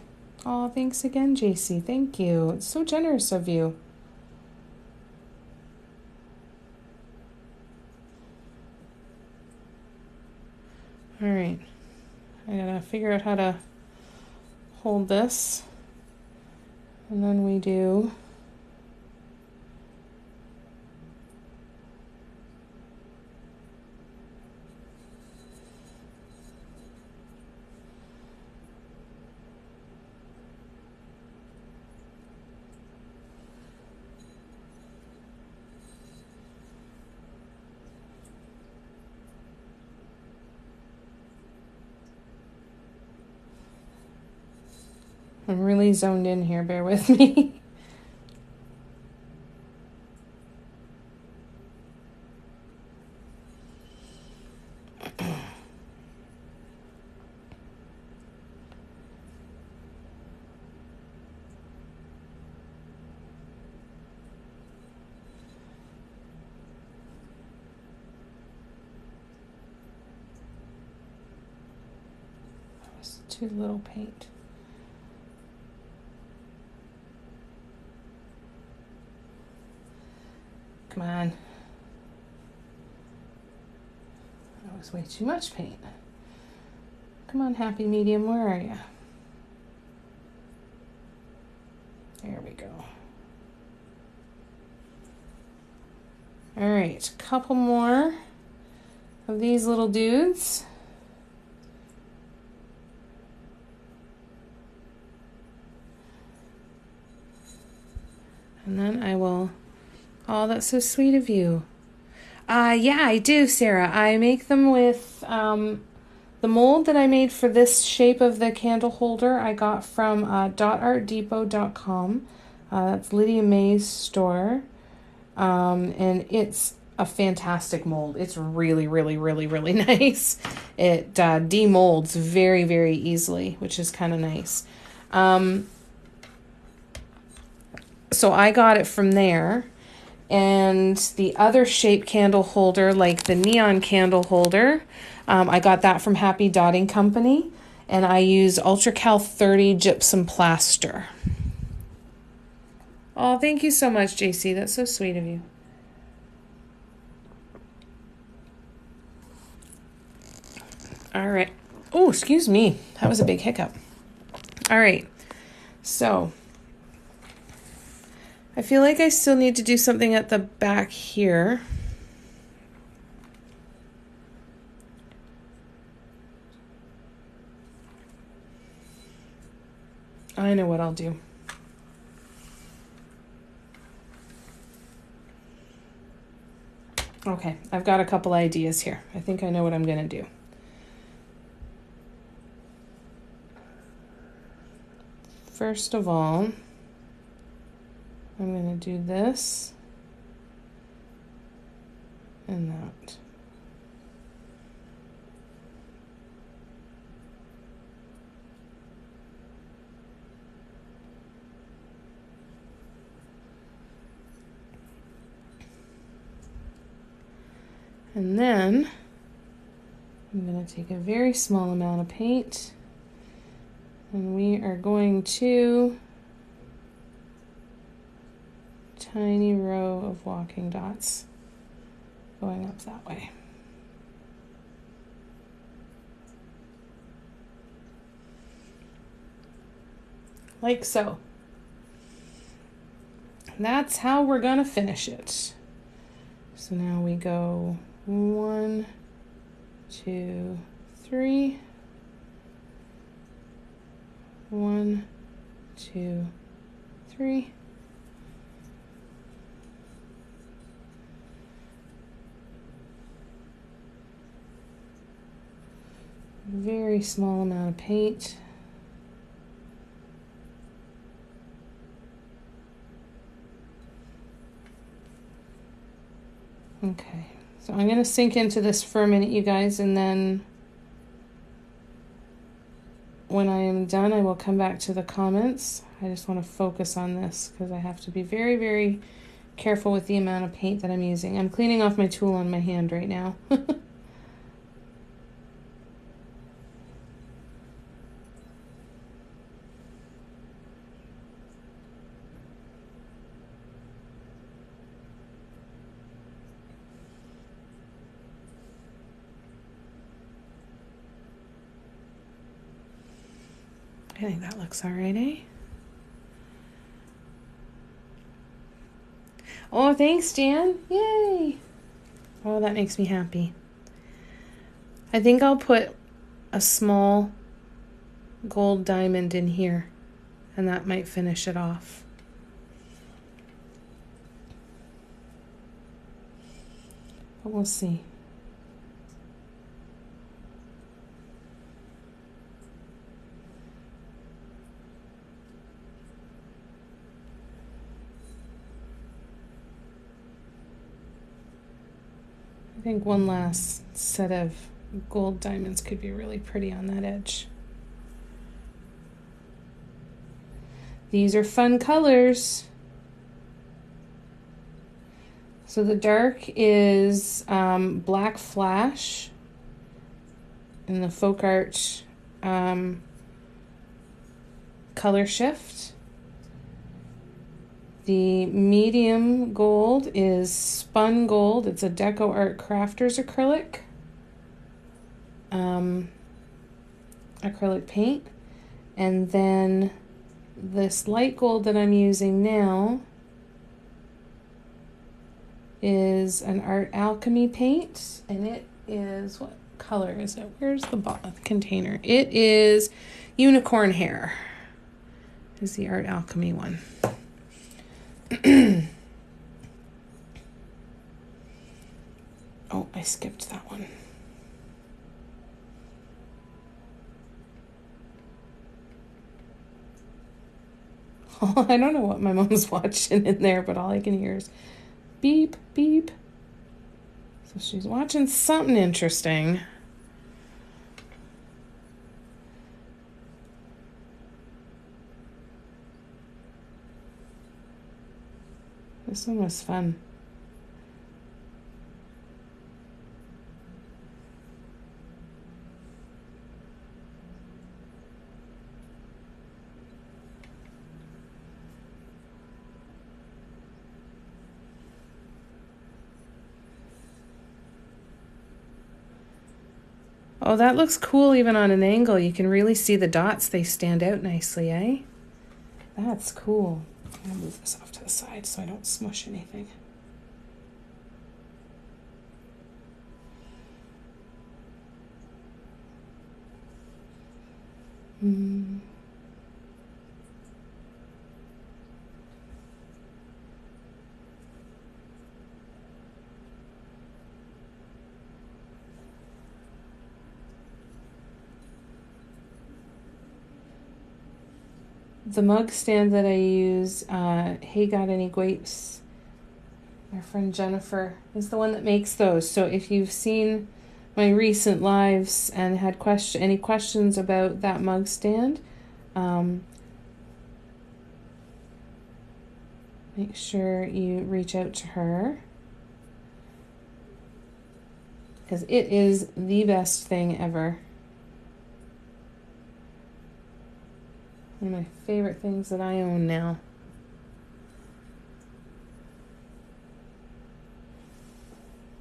Oh, thanks again, JC. Thank you. It's so generous of you. All right. I gotta figure out how to hold this. And then we do I'm really zoned in here, bear with me. That was too little paint. Come on. That was way too much paint. Come on, happy medium, where are you? There we go. All right, a couple more of these little dudes. And then I will, oh, that's so sweet of you. Yeah, I do, Sarah. I make them with the mold that I made for this shape of the candle holder. I got from dotartdepot.com. That's Lydia May's store. And it's a fantastic mold. It's really, really, really, really nice. It demolds very, very easily, which is kind of nice. So I got it from there. And the other shape candle holder, like the neon candle holder, I got that from Happy Dotting Company. And I use UltraCal 30 gypsum plaster. Oh, thank you so much, JC. That's so sweet of you. All right. Oh, excuse me. That was a big hiccup. All right. So I feel like I still need to do something at the back here. I know what I'll do. Okay, I've got a couple ideas here. I think I know what I'm going to do. First of all, I'm going to do this and that. And then I'm going to take a very small amount of paint and we are going to tiny row of walking dots going up that way. Like so. That's how we're gonna finish it. So now we go 1, 2, 3. 1, 2, 3. Very small amount of paint. Okay, so I'm going to sink into this for a minute, you guys, and then when I am done, I will come back to the comments. I just want to focus on this because I have to be very, very careful with the amount of paint that I'm using. I'm cleaning off my tool on my hand right now. I think that looks all right, eh? Oh, thanks, Jan. Yay. Oh, that makes me happy. I think I'll put a small gold diamond in here, and that might finish it off. But we'll see. I think one last set of gold diamonds could be really pretty on that edge. These are fun colors. So the dark is Black Flash in the Folk Art color shift. The medium gold is Spun Gold. It's a Deco Art Crafters acrylic. Acrylic paint. And then this light gold that I'm using now is an Art Alchemy paint. And it is, what color is it? Where's the container? It is Unicorn Hair. Is the Art Alchemy one. Oh, I skipped that one. Oh, I don't know what my mom's watching in there, but all I can hear is beep, beep. So she's watching something interesting. This one was fun. Oh, that looks cool even on an angle. You can really see the dots. They stand out nicely, eh? That's cool. I'm gonna move this off to the side so I don't smush anything. The mug stand that I use, Hey Got Any Grapes? My friend Jennifer is the one that makes those. So if you've seen my recent lives and had any questions about that mug stand, make sure you reach out to her, because it is the best thing ever. One of my favorite things that I own now.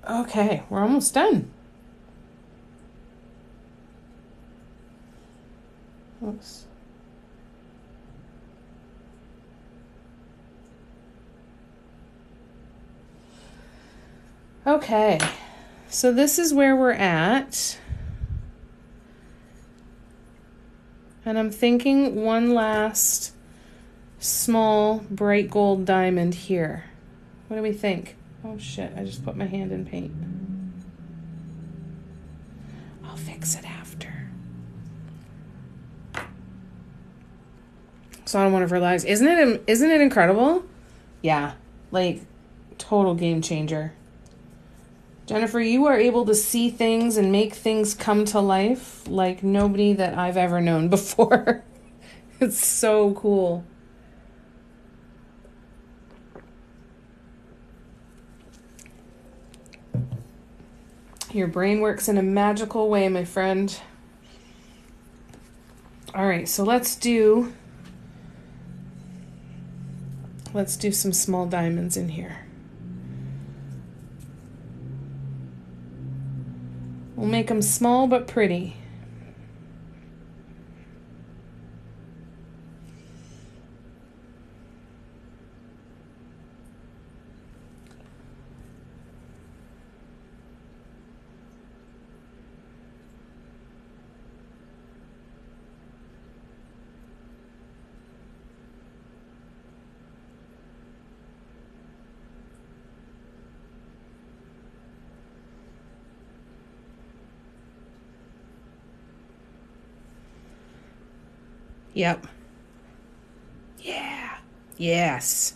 Okay, we're almost done. Oops. Okay, so this is where we're at. And I'm thinking one last small bright gold diamond here. What do we think? Oh shit, I just put my hand in paint. I'll fix it after. So on one of her lives. Isn't it incredible? Yeah, like total game changer. Jennifer, you are able to see things and make things come to life like nobody that I've ever known before. It's so cool. Your brain works in a magical way, my friend. All right, so let's do some small diamonds in here. We'll make them small but pretty. Yep. Yeah. Yes.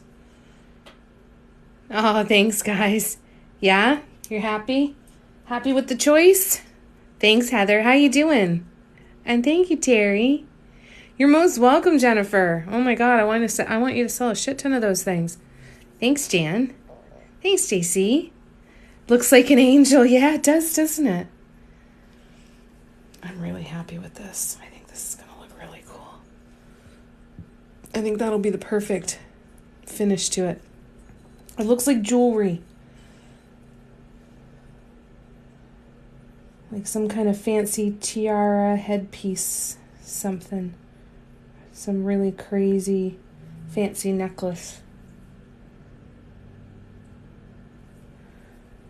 Oh, thanks, guys. Yeah? You're happy? Happy with the choice? Thanks, Heather. How you doing? And thank you, Terry. You're most welcome, Jennifer. Oh my God, I want you to sell a shit ton of those things. Thanks, Jan. Thanks, JC. Looks like an angel. Yeah, it does, doesn't it? I'm really happy with this. I think this is going to look really cool. I think that'll be the perfect finish to it. It looks like jewelry. Like some kind of fancy tiara, headpiece, something. Some really crazy, fancy necklace.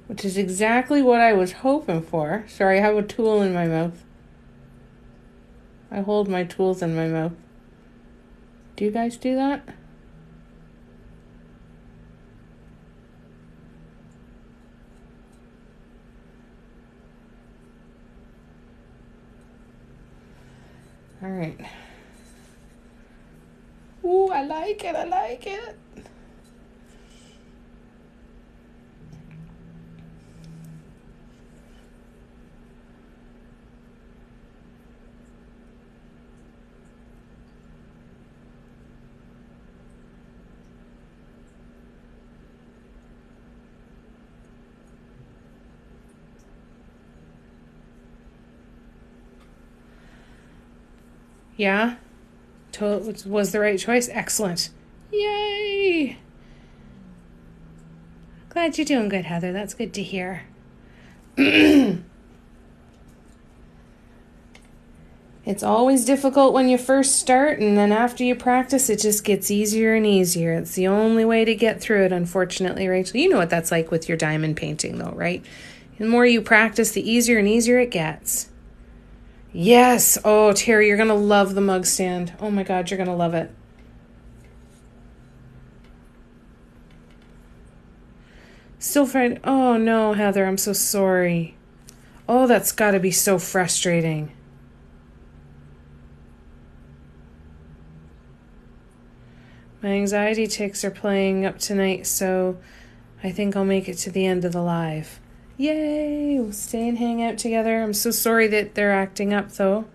Which is exactly what I was hoping for. Sorry, I have a tool in my mouth. I hold my tools in my mouth. Do you guys do that? All right. Ooh, I like it. I like it. Yeah? Was the right choice? Excellent. Yay! Glad you're doing good, Heather. That's good to hear. It's always difficult when you first start, and then after you practice, it just gets easier and easier. It's the only way to get through it, unfortunately, Rachel. You know what that's like with your diamond painting, though, right? The more you practice, the easier and easier it gets. Yes. Oh, Terry, you're going to love the mug stand. Oh, my God, you're going to love it. Still friend. Oh, no, Heather, I'm so sorry. Oh, that's got to be so frustrating. My anxiety ticks are playing up tonight, so I think I'll make it to the end of the live. Yay! We'll stay and hang out together. I'm so sorry that they're acting up, though.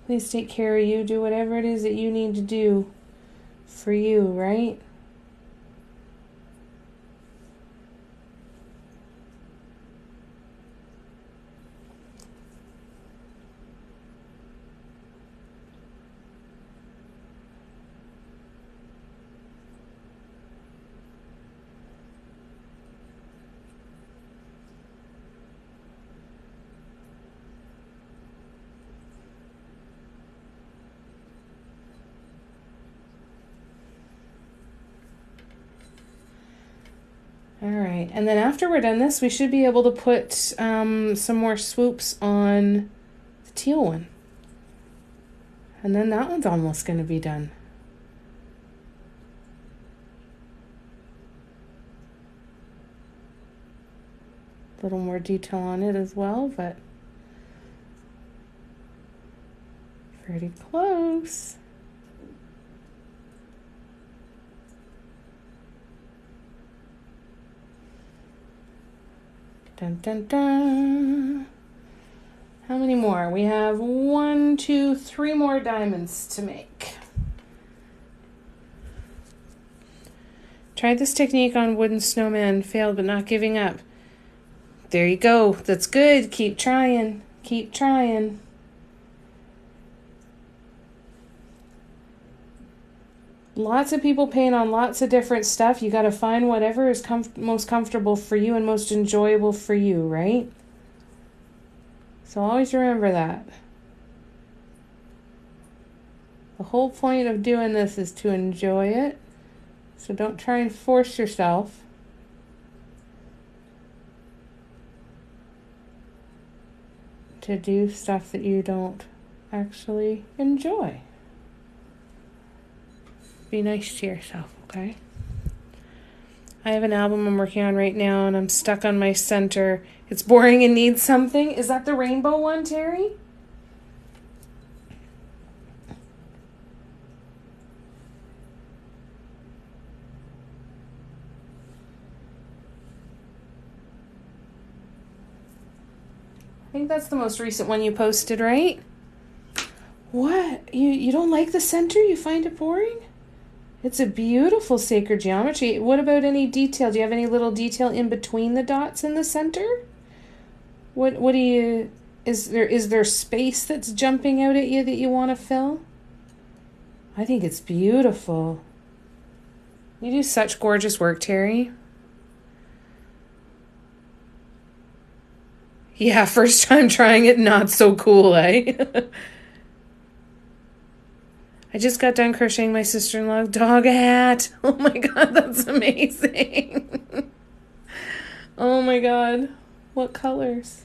Please take care of you. Do whatever it is that you need to do for you, right? All right, and then after we're done this, we should be able to put some more swoops on the teal one. And then that one's almost going to be done. A little more detail on it as well, but pretty close. Dun, dun, dun. How many more? We have 1, 2, 3 more diamonds to make. Tried this technique on wooden snowman, failed, but not giving up. There you go. That's good. Keep trying. Keep trying. Lots of people paint on lots of different stuff. You got to find whatever is most comfortable for you and most enjoyable for you, right? So always remember that. The whole point of doing this is to enjoy it. So don't try and force yourself. To do stuff that you don't actually enjoy. Be nice to yourself, okay? I have an album I'm working on right now, and I'm stuck on my center. It's boring and needs something. Is that the rainbow one, Terry? I think that's the most recent one you posted, right? What? You don't like the center? You find it boring? It's a beautiful sacred geometry. What about any detail? Do you have any little detail in between the dots in the center? What do you... Is there space that's jumping out at you that you want to fill? I think it's beautiful. You do such gorgeous work, Terry. Yeah, first time trying it, not so cool, eh? I just got done crocheting my sister-in-law's dog hat. Oh my god, that's amazing. Oh my god. What colors?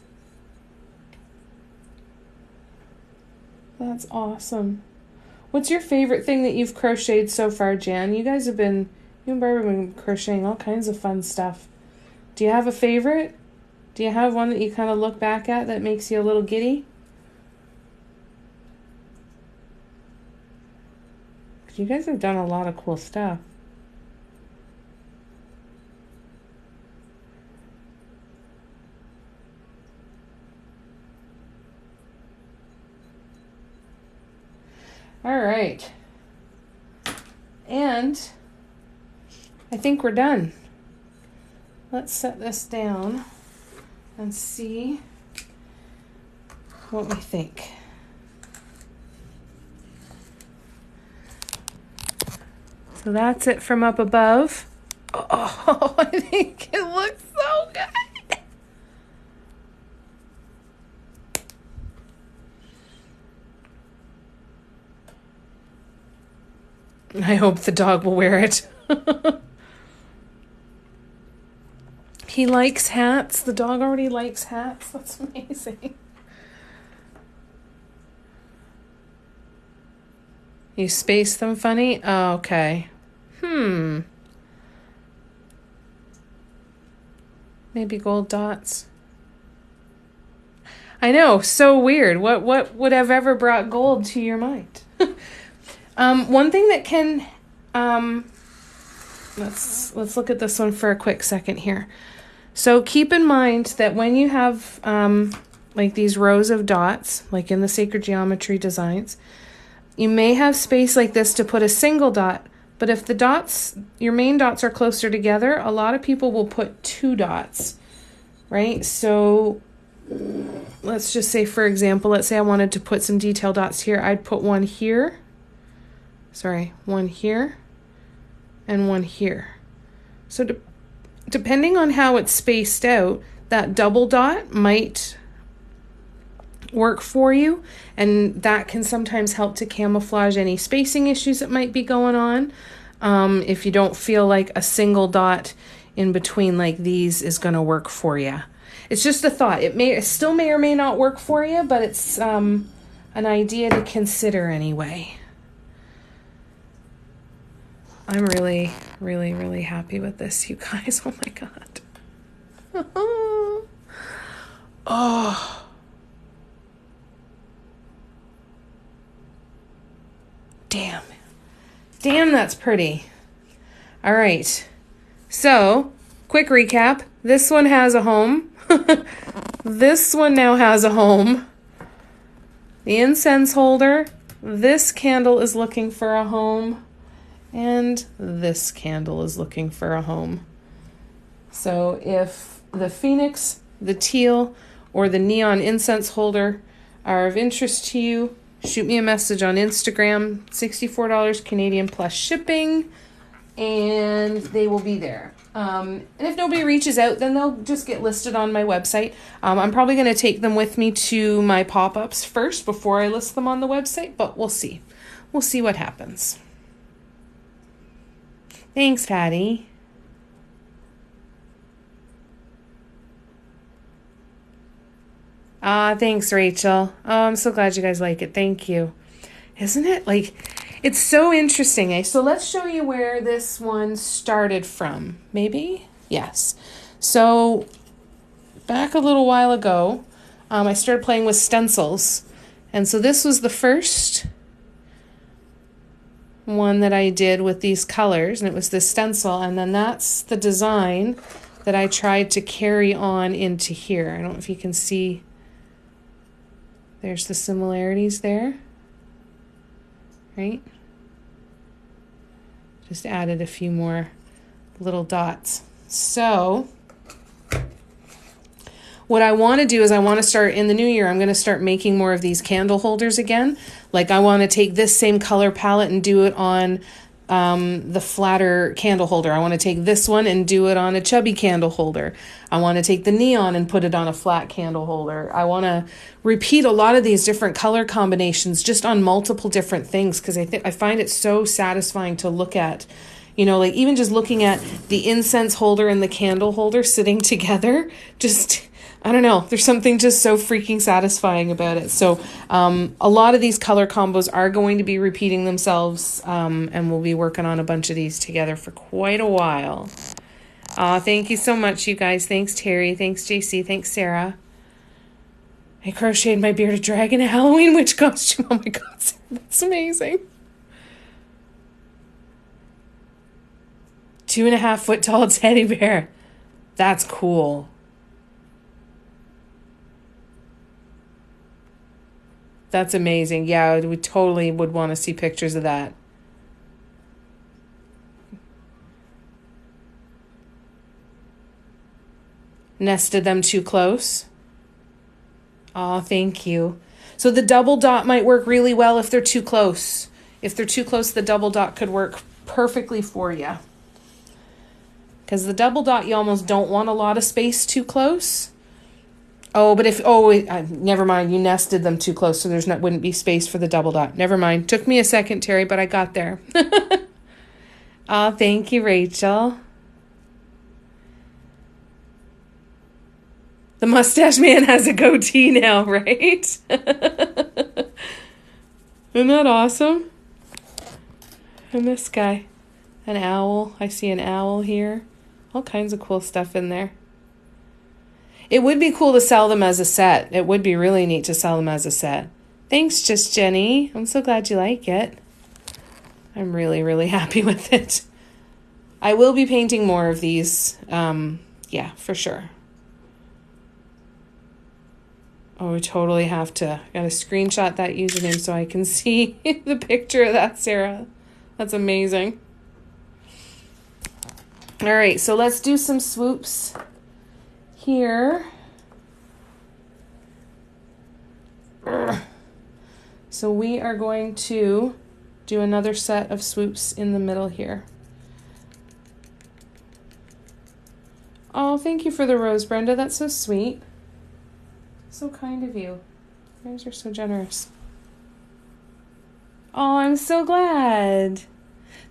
That's awesome. What's your favorite thing that you've crocheted so far, Jan? You and Barbara have been crocheting all kinds of fun stuff. Do you have a favorite? Do you have one that you kind of look back at that makes you a little giddy? You guys have done a lot of cool stuff. All right. And I think we're done. Let's set this down and see what we think. So that's it from up above. Oh, I think it looks so good. I hope the dog will wear it. He likes hats. The dog already likes hats. That's amazing. You space them funny? Oh, okay. Maybe gold dots. I know, so weird. What would have ever brought gold to your mind? One thing that can let's look at this one for a quick second here. So keep in mind that when you have like these rows of dots, like in the sacred geometry designs, you may have space like this to put a single dot, but if the dots, your main dots are closer together, a lot of people will put 2 dots, right? So let's just say, for example, let's say I wanted to put some detail dots here. I'd put one here, one here, and one here. So depending on how it's spaced out, that double dot might work for you, and that can sometimes help to camouflage any spacing issues that might be going on. If you don't feel like a single dot in between like these is going to work for you. It's just a thought. It still may or may not work for you, but it's an idea to consider anyway. I'm really, really, really happy with this, you guys. Oh my god. Oh. Damn, that's pretty. All right. So, quick recap. This one has a home. This one now has a home. The incense holder. This candle is looking for a home. And this candle is looking for a home. So if the phoenix, the teal, or the neon incense holder are of interest to you, shoot me a message on Instagram, $64 Canadian plus shipping, and they will be there. And if nobody reaches out, then they'll just get listed on my website. I'm probably going to take them with me to my pop-ups first before I list them on the website, but we'll see. We'll see what happens. Thanks, Patty. Thanks, Rachel. Oh, I'm so glad you guys like it. Thank you. Isn't it? Like, it's so interesting, eh? So let's show you where this one started from. Maybe? Yes. So back a little while ago, I started playing with stencils. And so this was the first one that I did with these colors, and it was this stencil, and then that's the design that I tried to carry on into here. I don't know if you can see. There's the similarities there, right? Just added a few more little dots. So what I want to do is I want to start in the new year. I'm going to start making more of these candle holders again. Like I want to take this same color palette and do it on the flatter candle holder. I want to take this one and do it on a chubby candle holder. I want to take the neon and put it on a flat candle holder. I want to repeat a lot of these different color combinations just on multiple different things because I find it so satisfying to look at. You know, like even just looking at the incense holder and the candle holder sitting together, just, I don't know, there's something just so freaking satisfying about it. So a lot of these color combos are going to be repeating themselves, and we'll be working on a bunch of these together for quite a while. Thank you so much, you guys. Thanks, Terry. Thanks, JC. Thanks, Sarah. I crocheted my bearded dragon Halloween witch costume. Oh my God, Sarah, that's amazing. 2.5 foot tall teddy bear. That's cool. That's amazing. Yeah, we totally would want to see pictures of that. Nested them too close. Oh, thank you. So the double dot might work really well if they're too close. If they're too close, the double dot could work perfectly for you. Because the double dot, you almost don't want a lot of space too close. Oh, but never mind. You nested them too close, so wouldn't be space for the double dot. Never mind. Took me a second, Terry, but I got there. Oh, thank you, Rachel. The mustache man has a goatee now, right? Isn't that awesome? And this guy, an owl. I see an owl here. All kinds of cool stuff in there. It would be cool to sell them as a set. It would be really neat to sell them as a set. Thanks, Just Jenny. I'm so glad you like it. I'm really, really happy with it. I will be painting more of these. Yeah, for sure. Oh, we totally have to. Gotta screenshot that username so I can see the picture of that, Sarah. That's amazing. All right, so let's do some swoops here. So we are going to do another set of swoops in the middle here. Oh, thank you for the rose, Brenda. That's so sweet. So kind of you. You guys are so generous. Oh, I'm so glad.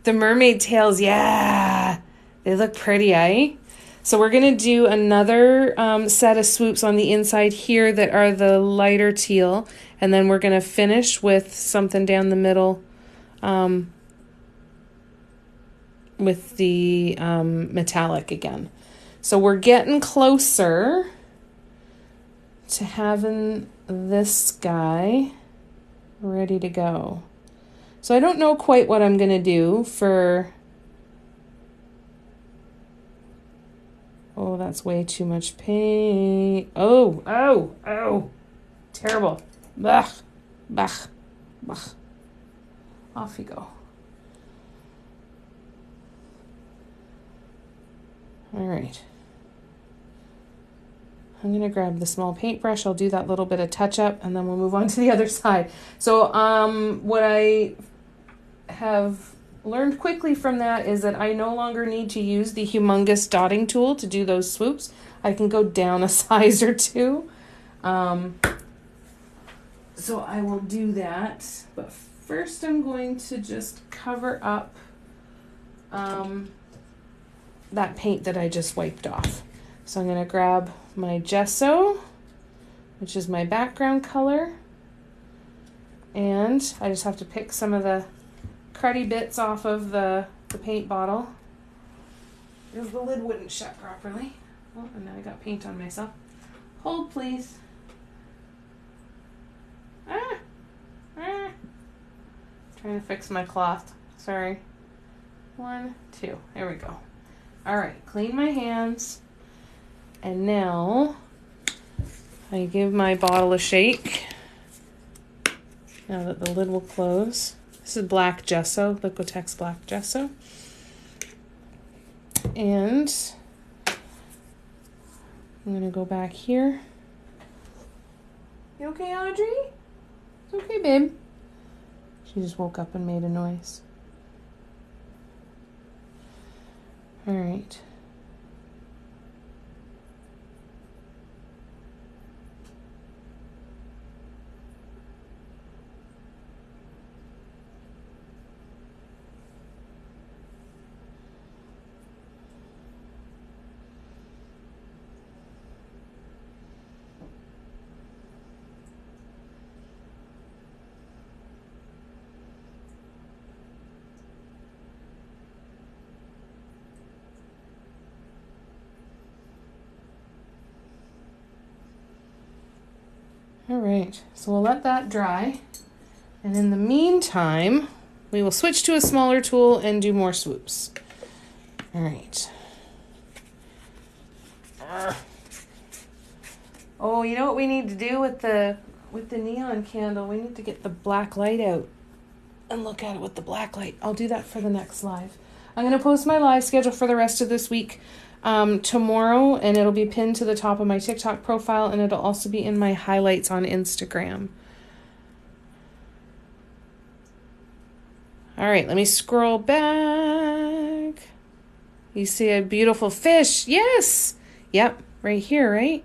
The mermaid tails, yeah. They look pretty, eh? So we're going to do another set of swoops on the inside here that are the lighter teal. And then we're going to finish with something down the middle with the metallic again. So we're getting closer to having this guy ready to go. So I don't know quite what I'm going to do for... Oh, that's way too much paint. Oh, oh, oh. Terrible. Bah, bah, bah. Off you go. All right. I'm going to grab the small paintbrush. I'll do that little bit of touch up and then we'll move on to the other side. So what I have learned quickly from that is that I no longer need to use the humongous dotting tool to do those swoops. I can go down a size or two. So I will do that. But first I'm going to just cover up that paint that I just wiped off. So I'm going to grab my gesso, which is my background color, and I just have to pick some of the cruddy bits off of the paint bottle because the lid wouldn't shut properly. Oh, and now I got paint on myself. Hold, please. Trying to fix my cloth. Sorry. 1, 2. There we go. All right, clean my hands. And now I give my bottle a shake. Now that the lid will close. This is black gesso, Liquitex black gesso. And I'm going to go back here. You okay, Audrey? It's okay, babe. She just woke up and made a noise. All right. All right, so we'll let that dry. And in the meantime, we will switch to a smaller tool and do more swoops. All right. Oh, you know what we need to do with the neon candle? We need to get the black light out and look at it with the black light. I'll do that for the next live. I'm going to post my live schedule for the rest of this week tomorrow, and it'll be pinned to the top of my TikTok profile, and it'll also be in my highlights on Instagram. All right, let me scroll back. You see a beautiful fish. Yes. Yep, right here, right?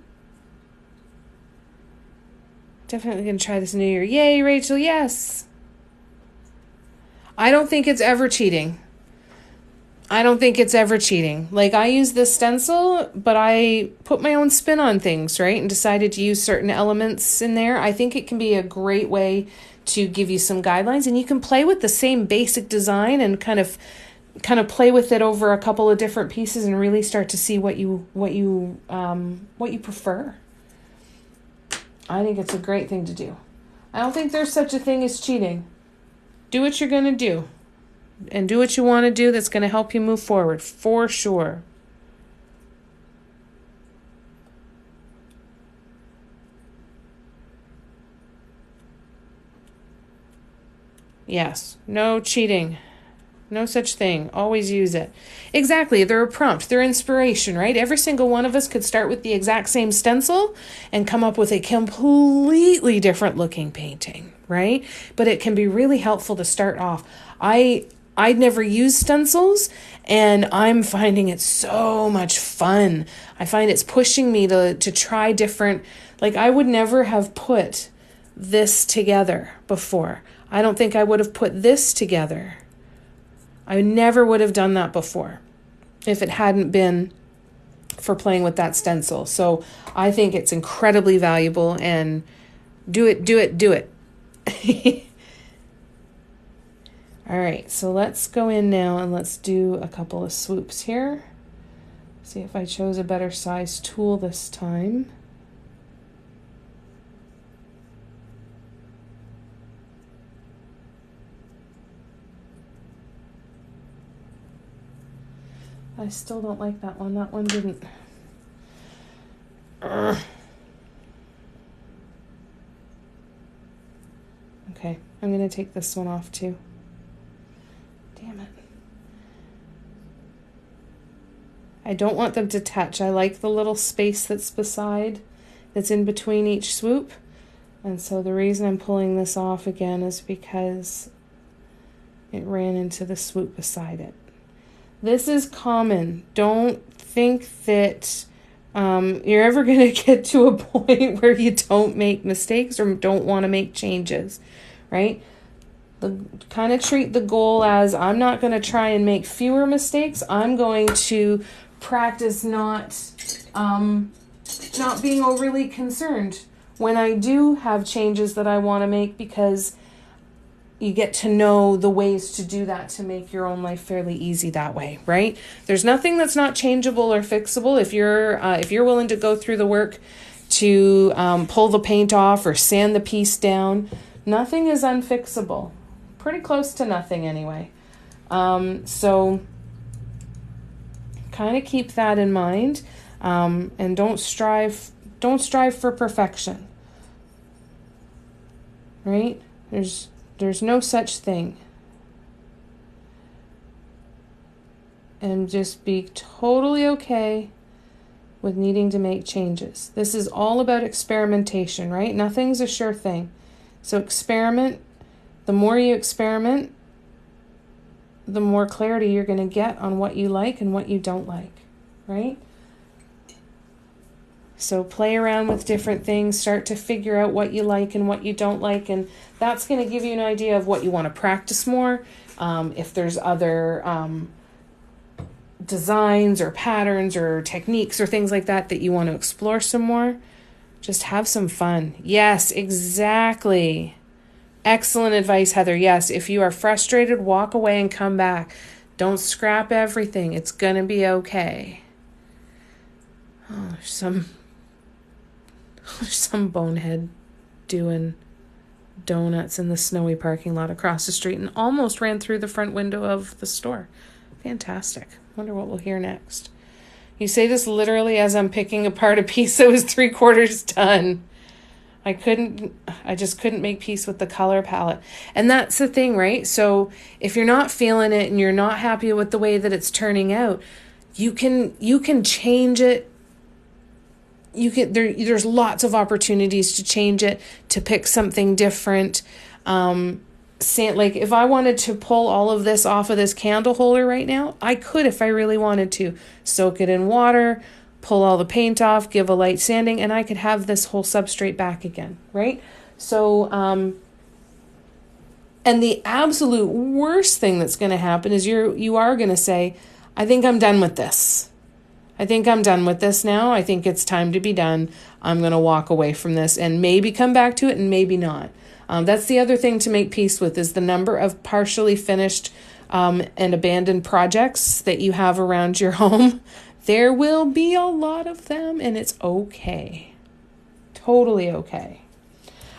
Definitely going to try this New Year. Yay, Rachel, yes. I don't think it's ever cheating. Like, I use this stencil, but I put my own spin on things, right? And decided to use certain elements in there. I think it can be a great way to give you some guidelines, and you can play with the same basic design and kind of play with it over a couple of different pieces and really start to see what you prefer. I think it's a great thing to do. I don't think there's such a thing as cheating. Do what you're going to do. And do what you want to do that's going to help you move forward, for sure. Yes, no cheating. No such thing. Always use it. Exactly. They're a prompt. They're inspiration, right? Every single one of us could start with the exact same stencil and come up with a completely different looking painting, right? But it can be really helpful to start off. I'd never used stencils, and I'm finding it so much fun. I find it's pushing me to try different, like I would never have put this together before. I don't think I would have put this together. I never would have done that before if it hadn't been for playing with that stencil. So I think it's incredibly valuable, and do it. All right, so let's go in now and let's do a couple of swoops here. See if I chose a better size tool this time. I still don't like that one. That one didn't Ugh. Okay, I'm going to take this one off too. Damn it. I don't want them to touch. I like the little space that's in between each swoop. And so the reason I'm pulling this off again is because it ran into the swoop beside it. This is common. Don't think that you're ever going to get to a point where you don't make mistakes or don't want to make changes, right? Kind of treat the goal as I'm not going to try and make fewer mistakes. I'm going to practice not being overly concerned when I do have changes that I want to make, because you get to know the ways to do that to make your own life fairly easy that way, right? There's nothing that's not changeable or fixable. If you're willing to go through the work to pull the paint off or sand the piece down, nothing is unfixable. Pretty close to nothing anyway. So kind of keep that in mind, and don't strive for perfection, right? There's no such thing. And just be totally okay with needing to make changes. This is all about experimentation, right? Nothing's a sure thing. So experiment. The more you experiment, the more clarity you're going to get on what you like and what you don't like, right? So play around with different things, start to figure out what you like and what you don't like, and that's going to give you an idea of what you want to practice more. If there's other designs or patterns or techniques or things like that that you want to explore some more, just have some fun. Yes, exactly. Excellent advice, Heather. Yes, if you are frustrated, walk away and come back. Don't scrap everything. It's going to be okay. Oh, there's some bonehead doing donuts in the snowy parking lot across the street and almost ran through the front window of the store. Fantastic. Wonder what we'll hear next. You say this literally as I'm picking apart a piece that was 3/4 done. I just couldn't make peace with the color palette. And that's the thing, right? So if you're not feeling it and you're not happy with the way that it's turning out, you can change it. There's lots of opportunities to change it, to pick something different. Like if I wanted to pull all of this off of this candle holder right now, I could if I really wanted to. Soak it in water, pull all the paint off, give a light sanding, and I could have this whole substrate back again, right? So, and the absolute worst thing that's going to happen is you are going to say, I think I'm done with this. I think I'm done with this now. I think it's time to be done. I'm going to walk away from this and maybe come back to it and maybe not. That's the other thing to make peace with, is the number of partially finished and abandoned projects that you have around your home. There will be a lot of them, and it's okay. Totally okay.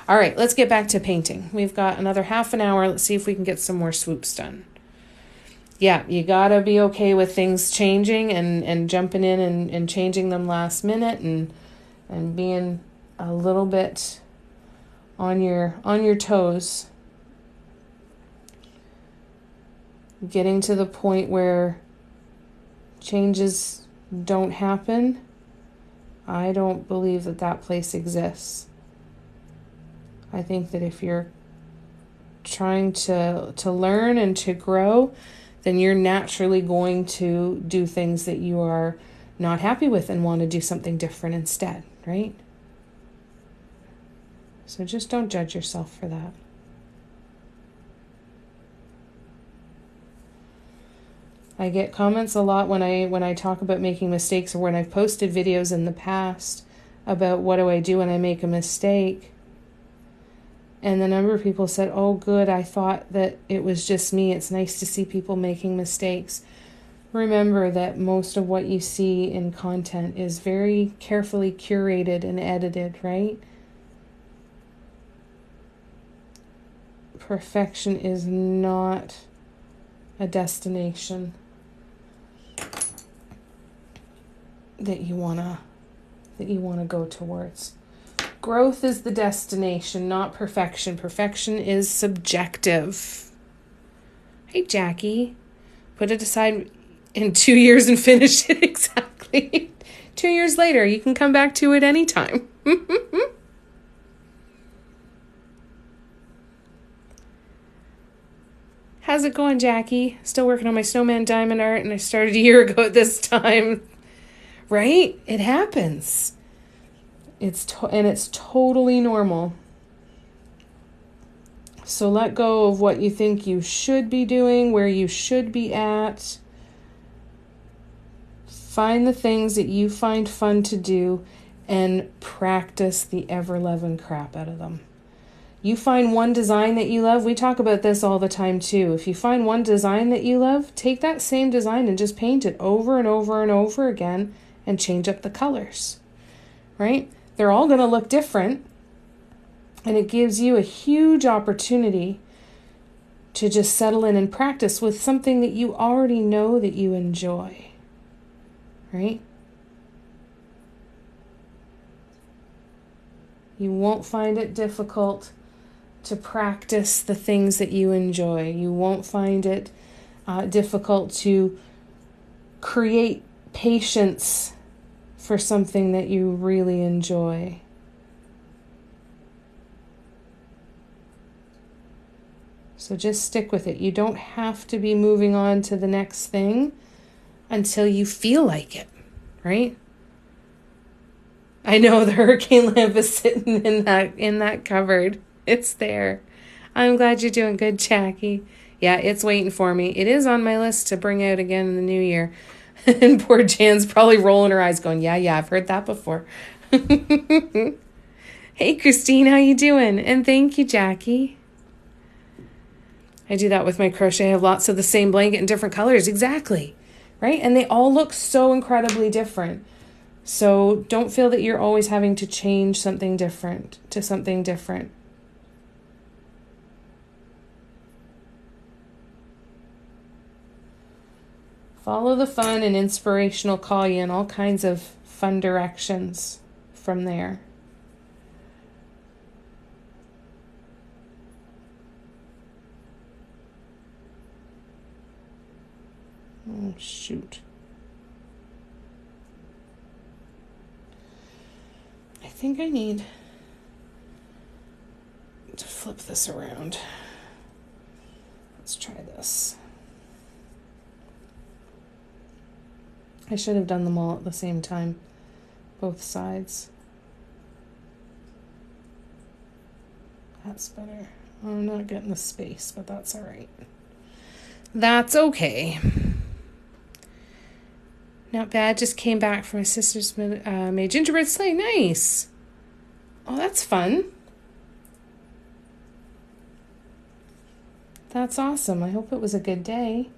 All right, let's get back to painting. We've got another half an hour. Let's see if we can get some more swoops done. Yeah, you gotta be okay with things changing and jumping in and changing them last minute and being a little bit on your toes. Getting to the point where changes don't happen, I don't believe that place exists. I think that if you're trying to learn and to grow, then you're naturally going to do things that you are not happy with and want to do something different instead, right? So just don't judge yourself for that. I get comments a lot when I talk about making mistakes, or when I've posted videos in the past about what do I do when I make a mistake. And the number of people said, oh, good, I thought that it was just me. It's nice to see people making mistakes. Remember that most of what you see in content is very carefully curated and edited, right? Perfection is not a destination that you want to that you want to go towards. Growth is the destination, not perfection. Perfection is subjective. Hey, Jackie. Put it aside in 2 years and finish it exactly. 2 years later, you can come back to it anytime. How's it going, Jackie? Still working on my snowman diamond art, and I started a year ago at this time. Right? It happens. It's totally normal. So let go of what you think you should be doing, where you should be at. Find the things that you find fun to do and practice the ever-loving crap out of them. You find one design that you love. We talk about this all the time too. If you find one design that you love, take that same design and just paint it over and over and over again and change up the colors, right? They're all going to look different, and it gives you a huge opportunity to just settle in and practice with something that you already know that you enjoy, right? You won't find it difficult to practice the things that you enjoy. You won't find it difficult to create patience for something that you really enjoy. So just stick with it. You don't have to be moving on to the next thing until you feel like it, right? I know the hurricane lamp is sitting in that cupboard. It's there. I'm glad you're doing good, Jackie. Yeah, it's waiting for me. It is on my list to bring out again in the new year. And poor Jan's probably rolling her eyes going, yeah, I've heard that before. Hey, Christine, how you doing? And thank you, Jackie. I do that with my crochet. I have lots of the same blanket in different colors. Exactly. Right? And they all look so incredibly different. So don't feel that you're always having to change something different to something different. Follow the fun, and inspiration will call you in all kinds of fun directions from there. Oh, shoot. I think I need to flip this around. Let's try this. I should have done them all at the same time, both sides. That's better. I'm not getting the space, but that's all right. That's okay. Not bad. Just came back from my sister's made gingerbread sleigh. Nice. Oh, that's fun. That's awesome. I hope it was a good day.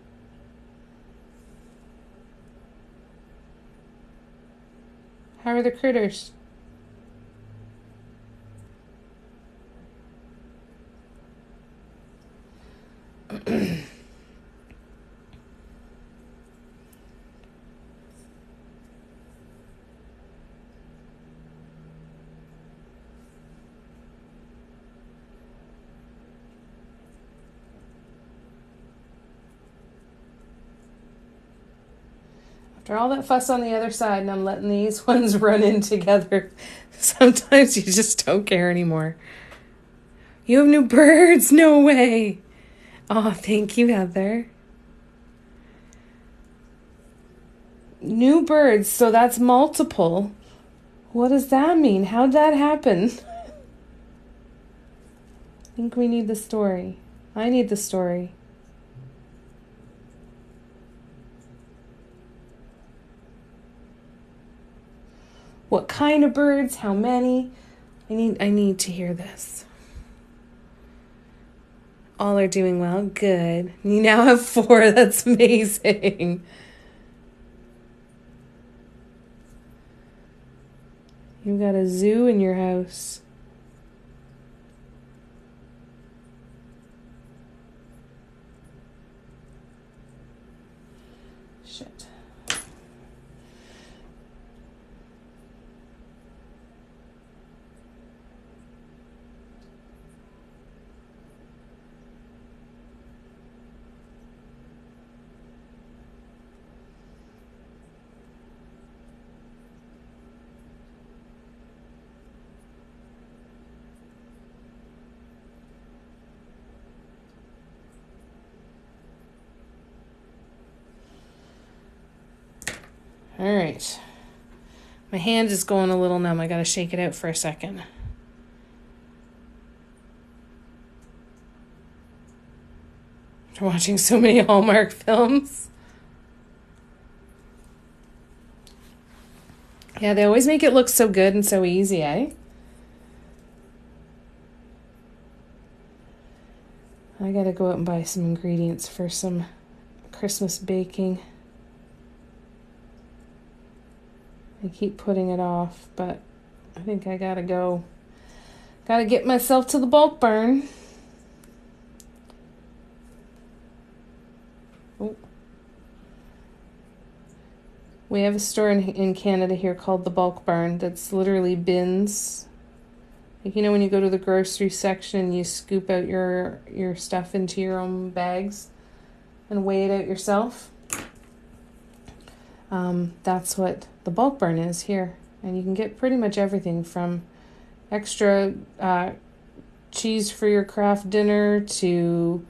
How are the critters? After all that fuss on the other side, and I'm letting these ones run in together, sometimes you just don't care anymore. You have new birds? No way. Oh, thank you, Heather. New birds, so that's multiple. What does that mean? How'd that happen? I think we need the story. I need the story. What kind of birds? How many? I need to hear this. All are doing well. Good. You now have 4. That's amazing. You've got a zoo in your house. Shit. All right. My hand is going a little numb. I got to shake it out for a second. After watching so many Hallmark films. Yeah, they always make it look so good and so easy, eh? I gotta go out and buy some ingredients for some Christmas baking. I keep putting it off, but I think I gotta go. Gotta get myself to the bulk barn. Oh. We have a store in Canada here called the Bulk Barn that's literally bins. Like, you know, when you go to the grocery section and you scoop out your stuff into your own bags and weigh it out yourself. That's what the Bulk Barn is here. And you can get pretty much everything from extra cheese for your craft dinner to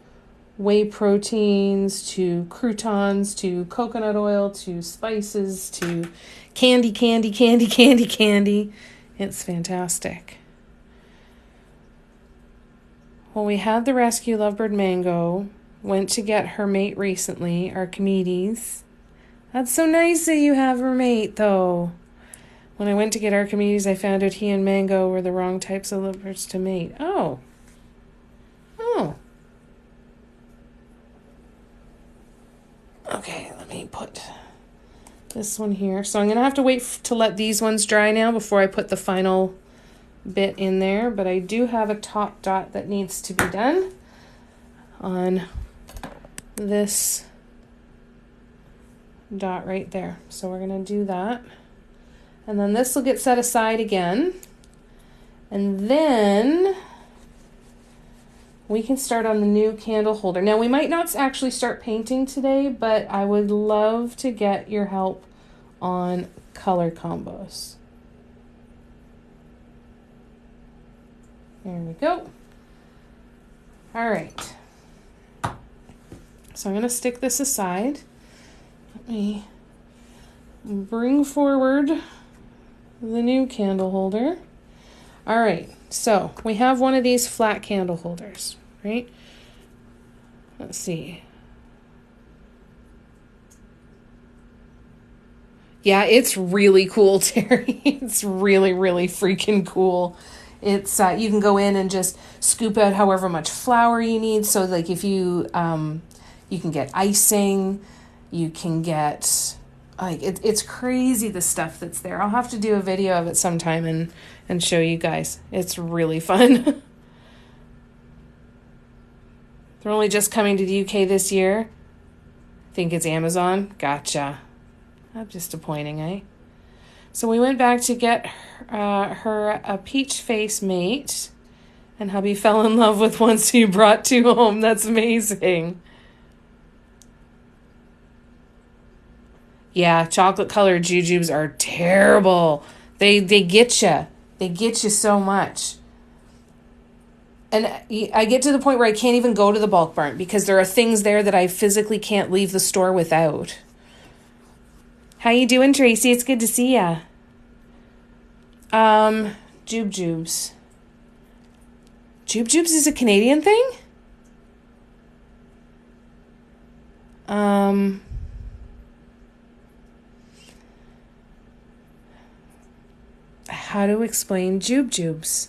whey proteins to croutons to coconut oil to spices to candy. It's fantastic. Well, we had the rescue lovebird Mango, went to get her mate recently, Archimedes. That's so nice that you have her mate, though. When I went to get Archimedes, I found out he and Mango were the wrong types of lovebirds to mate. Oh. Okay, let me put this one here. So I'm going to have to wait to let these ones dry now before I put the final bit in there. But I do have a top dot that needs to be done on this dot right there. So we're going to do that. And then this will get set aside again. And then we can start on the new candle holder. Now, we might not actually start painting today, but I would love to get your help on color combos. There we go. All right. So I'm going to stick this aside. Let me bring forward the new candle holder. All right. So we have one of these flat candle holders, right? Let's see. Yeah, it's really cool, Terry. It's really, really freaking cool. It's you can go in and just scoop out however much flour you need. So like if you you can get icing, you can get it's crazy the stuff that's there. I'll have to do a video of it sometime and show you guys. It's really fun. They're only just coming to the UK this year. Think it's Amazon. Gotcha. That's disappointing, eh? So we went back to get her a peach face mate, and hubby fell in love with one, so you brought two home. That's amazing. Yeah, chocolate colored jujubes are terrible. They get you. They get you so much. And I get to the point where I can't even go to the Bulk Barn because there are things there that I physically can't leave the store without. How you doing, Tracy? It's good to see ya. Jubes. Jubes is a Canadian thing? How to explain jubes?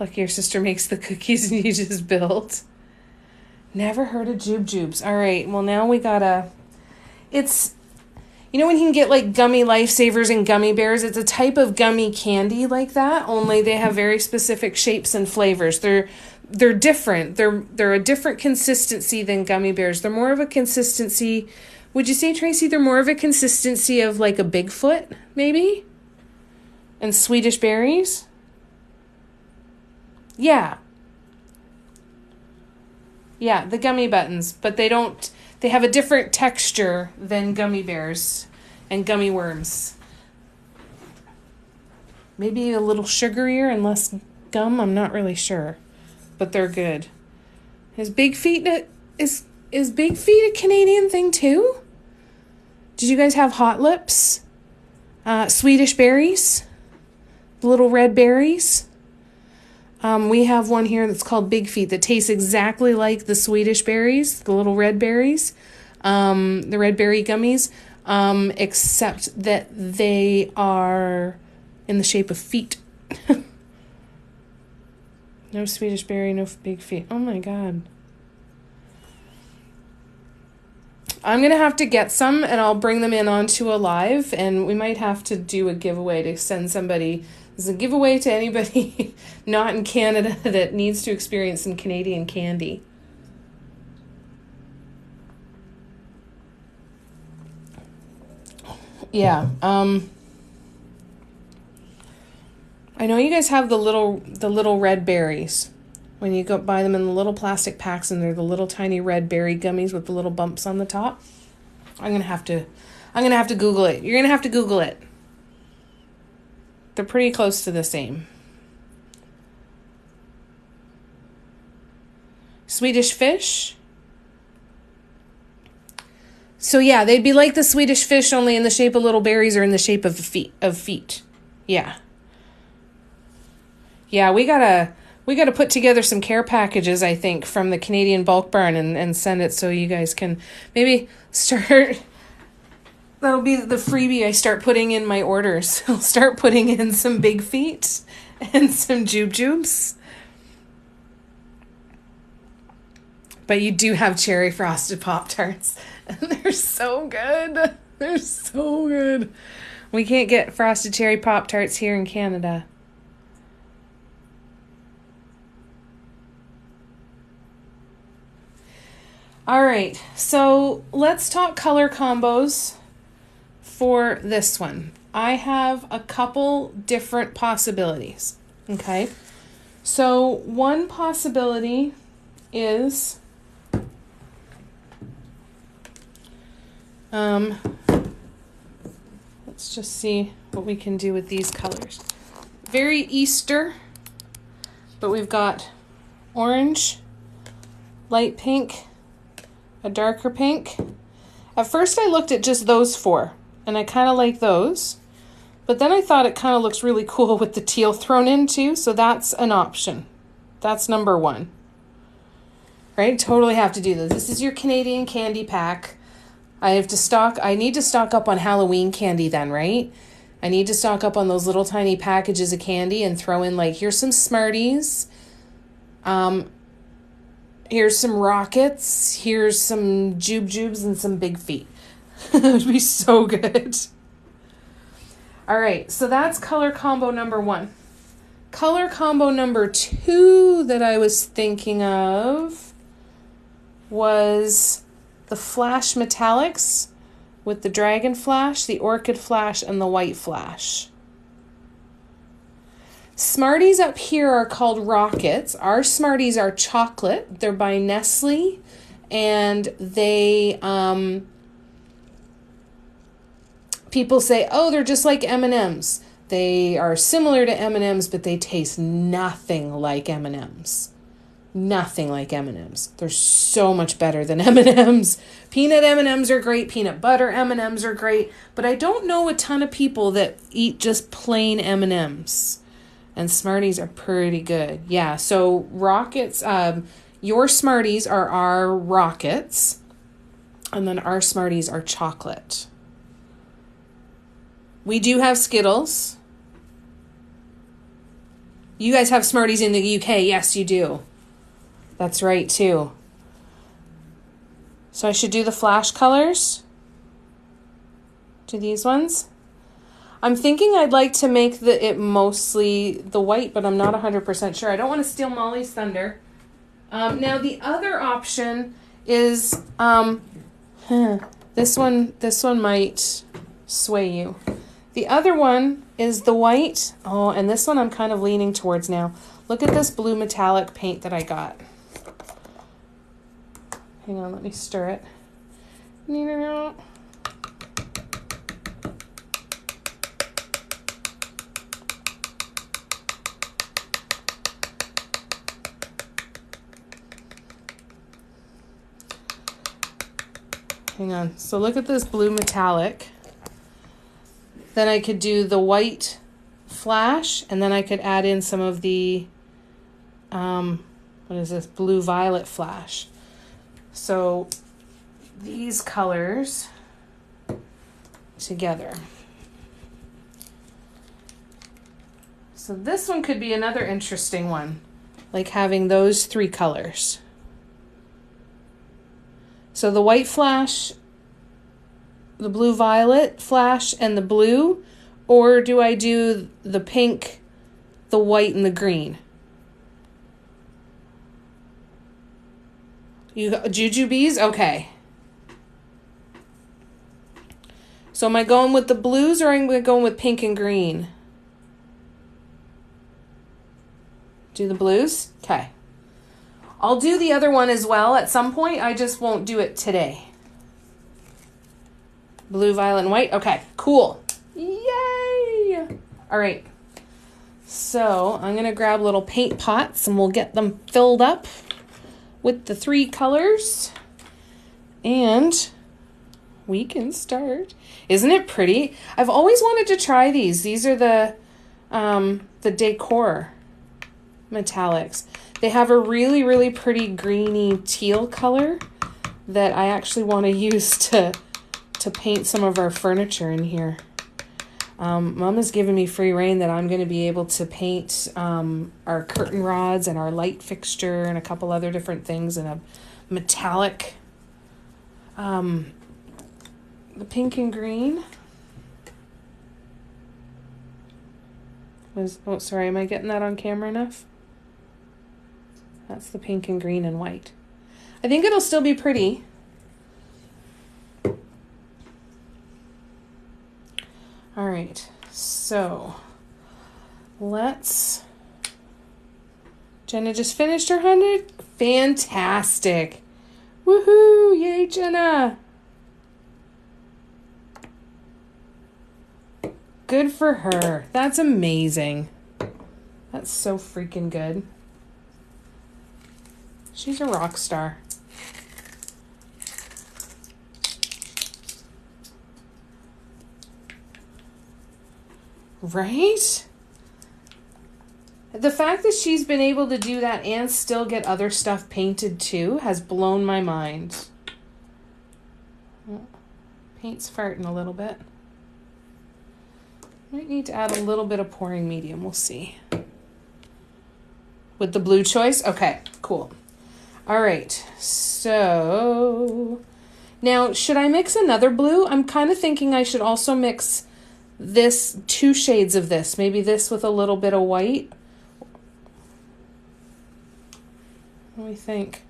Lucky your sister makes the cookies and you just build. Never heard of jubes. All right, well now we gotta... It's... You know when you can get like gummy lifesavers and gummy bears? It's a type of gummy candy like that, only they have very specific shapes and flavors. They're different. They're a different consistency than gummy bears. They're more of a consistency... Would you say, Tracy, they're more of a consistency of like a Bigfoot, maybe? And Swedish berries? Yeah. Yeah, the gummy buttons, but they have a different texture than gummy bears and gummy worms. Maybe a little sugarier and less gum, I'm not really sure, but they're good. His big feet is is Big Feet a Canadian thing too? Did you guys have Hot Lips? Swedish berries? The little red berries? We have one here that's called Big Feet that tastes exactly like the Swedish berries, the little red berries, the red berry gummies, except that they are in the shape of feet. No Swedish berry, no Big Feet. Oh my God. I'm going to have to get some and I'll bring them in onto a live, and we might have to do a giveaway to send somebody. This is a giveaway to anybody not in Canada that needs to experience some Canadian candy. Yeah. I know you guys have the little red berries. When you go buy them in the little plastic packs, and they're the little tiny red berry gummies with the little bumps on the top. I'm gonna have to Google it. You're gonna have to Google it. They're pretty close to the same. Swedish fish. So yeah, they'd be like the Swedish fish, only in the shape of little berries or in the shape of feet. Yeah. Yeah, we gotta put together some care packages, I think, from the Canadian Bulk Barn and send it so you guys can maybe start. That'll be the freebie I start putting in my orders. I'll start putting in some Big Feet and some Jubes. But you do have cherry frosted Pop-Tarts. And they're so good. They're so good. We can't get frosted cherry Pop-Tarts here in Canada. All right, so let's talk color combos for this one. I have a couple different possibilities, okay? So one possibility is let's just see what we can do with these colors. Very Easter, but we've got orange, light pink, a darker pink. At first I looked at just those four, and I kind of like those. But then I thought it kind of looks really cool with the teal thrown in too, so that's an option. That's number one. Right? Totally have to do this. This is your Canadian candy pack. I need to stock up on Halloween candy then, right? I need to stock up on those little tiny packages of candy and throw in, like, here's some Smarties. Here's some Rockets. Here's some Jubes and some Big Feet. It would be so good. All right, so that's color combo number one. Color combo number two that I was thinking of was the Flash Metallics with the Dragon Flash, the Orchid Flash, and the White Flash. Smarties up here are called Rockets. Our Smarties are chocolate. They're by Nestle, and they, people say, oh, they're just like M&Ms. They are similar to M&Ms, but they taste nothing like M&Ms. Nothing like M&Ms. They're so much better than M&Ms. Peanut M&Ms are great. Peanut butter M&Ms are great. But I don't know a ton of people that eat just plain M&Ms. And Smarties are pretty good. Yeah, so Rockets, your Smarties are our Rockets. And then our Smarties are chocolate. We do have Skittles. You guys have Smarties in the UK. Yes, you do. That's right, too. So I should do the flash colors. Do these ones. I'm thinking I'd like to make it mostly the white, but I'm not 100% sure. I don't want to steal Molly's thunder. Now, the other option is... this one might sway you. The other one is the white. Oh, and this one I'm kind of leaning towards now. Look at this blue metallic paint that I got. Hang on, let me stir it. Hang on. So look at this blue metallic. Then I could do the white flash, and then I could add in some of the, what is this, blue-violet flash. So these colors together. So this one could be another interesting one, like having those three colors. So the white flash, the blue-violet flash, and the blue, or do I do the pink, the white, and the green? You got jujubes? Okay. So am I going with the blues, or am I going with pink and green? Do the blues? Okay. I'll do the other one as well at some point. I just won't do it today. Blue, violet, and white. Okay, cool. Yay! All right. So I'm going to grab little paint pots and we'll get them filled up with the three colors. And we can start. Isn't it pretty? I've always wanted to try these. These are the Decor metallics. They have a really, really pretty greeny teal color that I actually want to use to paint some of our furniture in here. Mom has given me free rein that I'm going to be able to paint our curtain rods and our light fixture and a couple other different things in a metallic, the pink and green. Oh, sorry, am I getting that on camera enough? That's the pink and green and white. I think it'll still be pretty. All right, so Jenna just finished her 100. Fantastic. Woohoo, yay, Jenna. Good for her. That's amazing. That's so freaking good. She's a rock star. Right? The fact that she's been able to do that and still get other stuff painted too has blown my mind. Paint's farting a little bit. Might need to add a little bit of pouring medium. We'll see. With the blue choice? Okay, cool. All right, so now should I mix another blue? I'm kind of thinking I should also mix this, 2 shades of this, maybe this with a little bit of white. What do we think?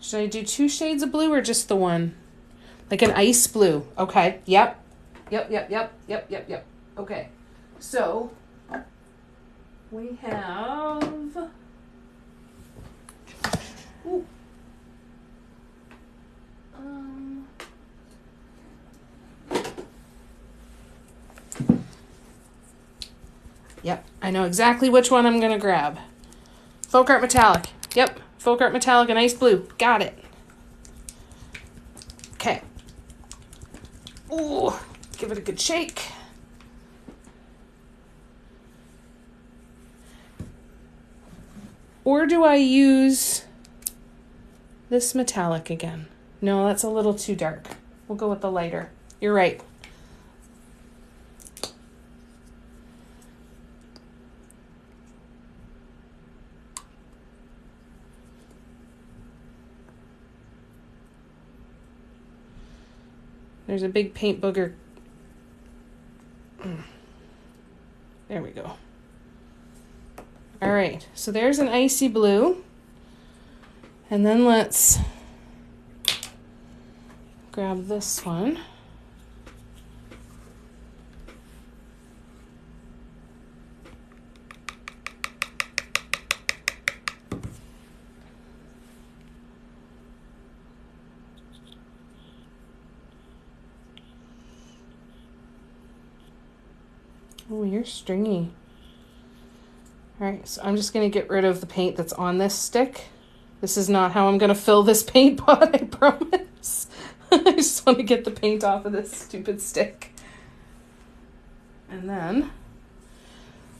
Should I do 2 shades of blue or just the one? Like an ice blue. Okay, yep. Okay, so we have, ooh. Yep, I know exactly which one I'm gonna grab. Folk Art Metallic. Yep, Folk Art Metallic and Ice Blue. Got it. Okay. Ooh, give it a good shake. Or do I use this metallic again? No, that's a little too dark. We'll go with the lighter. You're right. There's a big paint booger. There we go. All right, so there's an icy blue. And then let's grab this one. Oh, you're stringy. All right, so I'm just going to get rid of the paint that's on this stick. This is not how I'm going to fill this paint pot, I promise. I just want to get the paint off of this stupid stick. And then,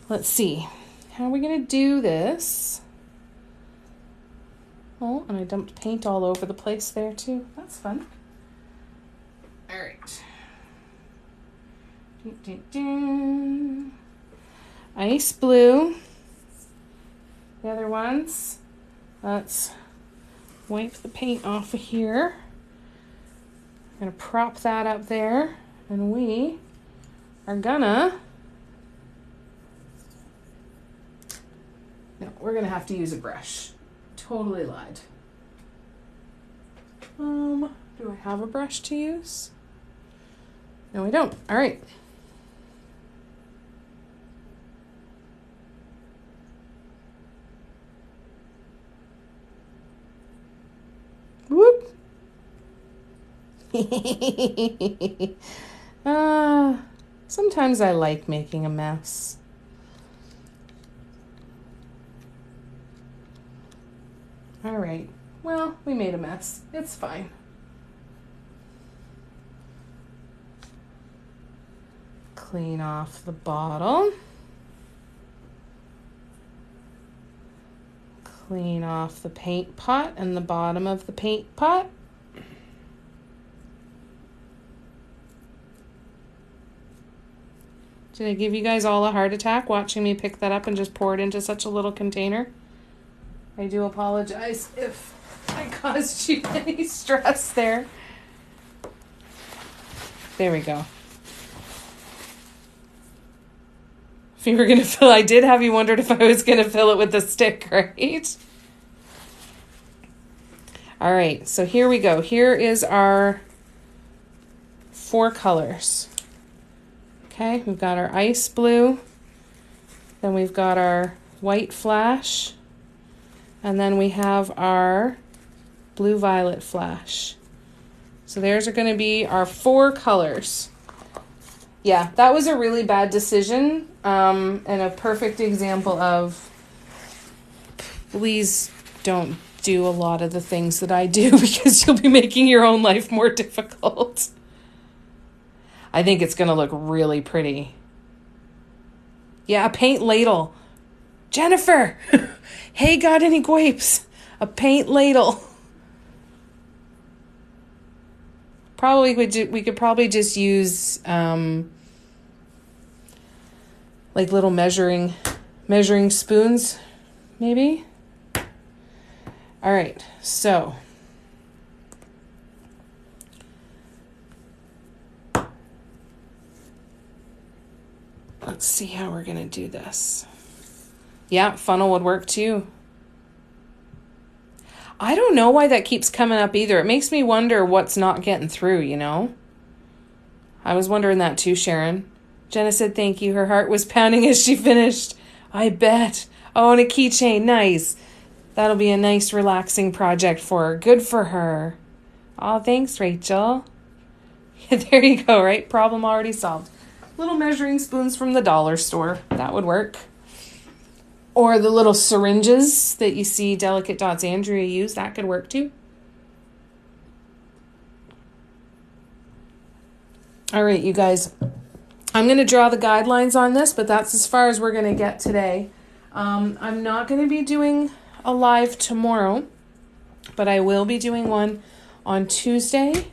let's see. How are we going to do this? Oh, and I dumped paint all over the place there too. That's fun. All right. Dun, dun, dun. Ice blue. The other ones. Let's wipe the paint off of here. I'm going to prop that up there. And we are gonna... No, we're going to have to use a brush. Totally lied. Do I have a brush to use? No, I don't. All right. Whoop. Sometimes I like making a mess. All right. Well, we made a mess. It's fine. Clean off the bottle. Clean off the paint pot and the bottom of the paint pot. Did I give you guys all a heart attack watching me pick that up and just pour it into such a little container? I do apologize if I caused you any stress there. There we go. If you were going to fill, I did have you wondered if I was going to fill it with the stick, right? All right, so here we go. Here is our 4 colors. Okay, we've got our ice blue, then we've got our white flash, and then we have our blue violet flash. So there's are going to be our 4 colors. Yeah, that was a really bad decision, and a perfect example of please don't do a lot of the things that I do because you'll be making your own life more difficult. I think it's going to look really pretty. Yeah, a paint ladle. Jennifer, hey, got any grapes? A paint ladle. Probably we could probably just use like little measuring spoons, maybe. All right, so let's see how we're gonna do this. Yeah, funnel would work too. I don't know why that keeps coming up either. It makes me wonder what's not getting through, you know? I was wondering that too, Sharon. Jenna said thank you. Her heart was pounding as she finished. I bet. Oh, and a keychain. Nice. That'll be a nice, relaxing project for her. Good for her. Oh, thanks, Rachel. There you go, right? Problem already solved. Little measuring spoons from the dollar store. That would work. Or the little syringes that you see Delicate Dots Andrea use. That could work too. All right, you guys. I'm going to draw the guidelines on this, but that's as far as we're going to get today. I'm not going to be doing a live tomorrow, but I will be doing one on Tuesday.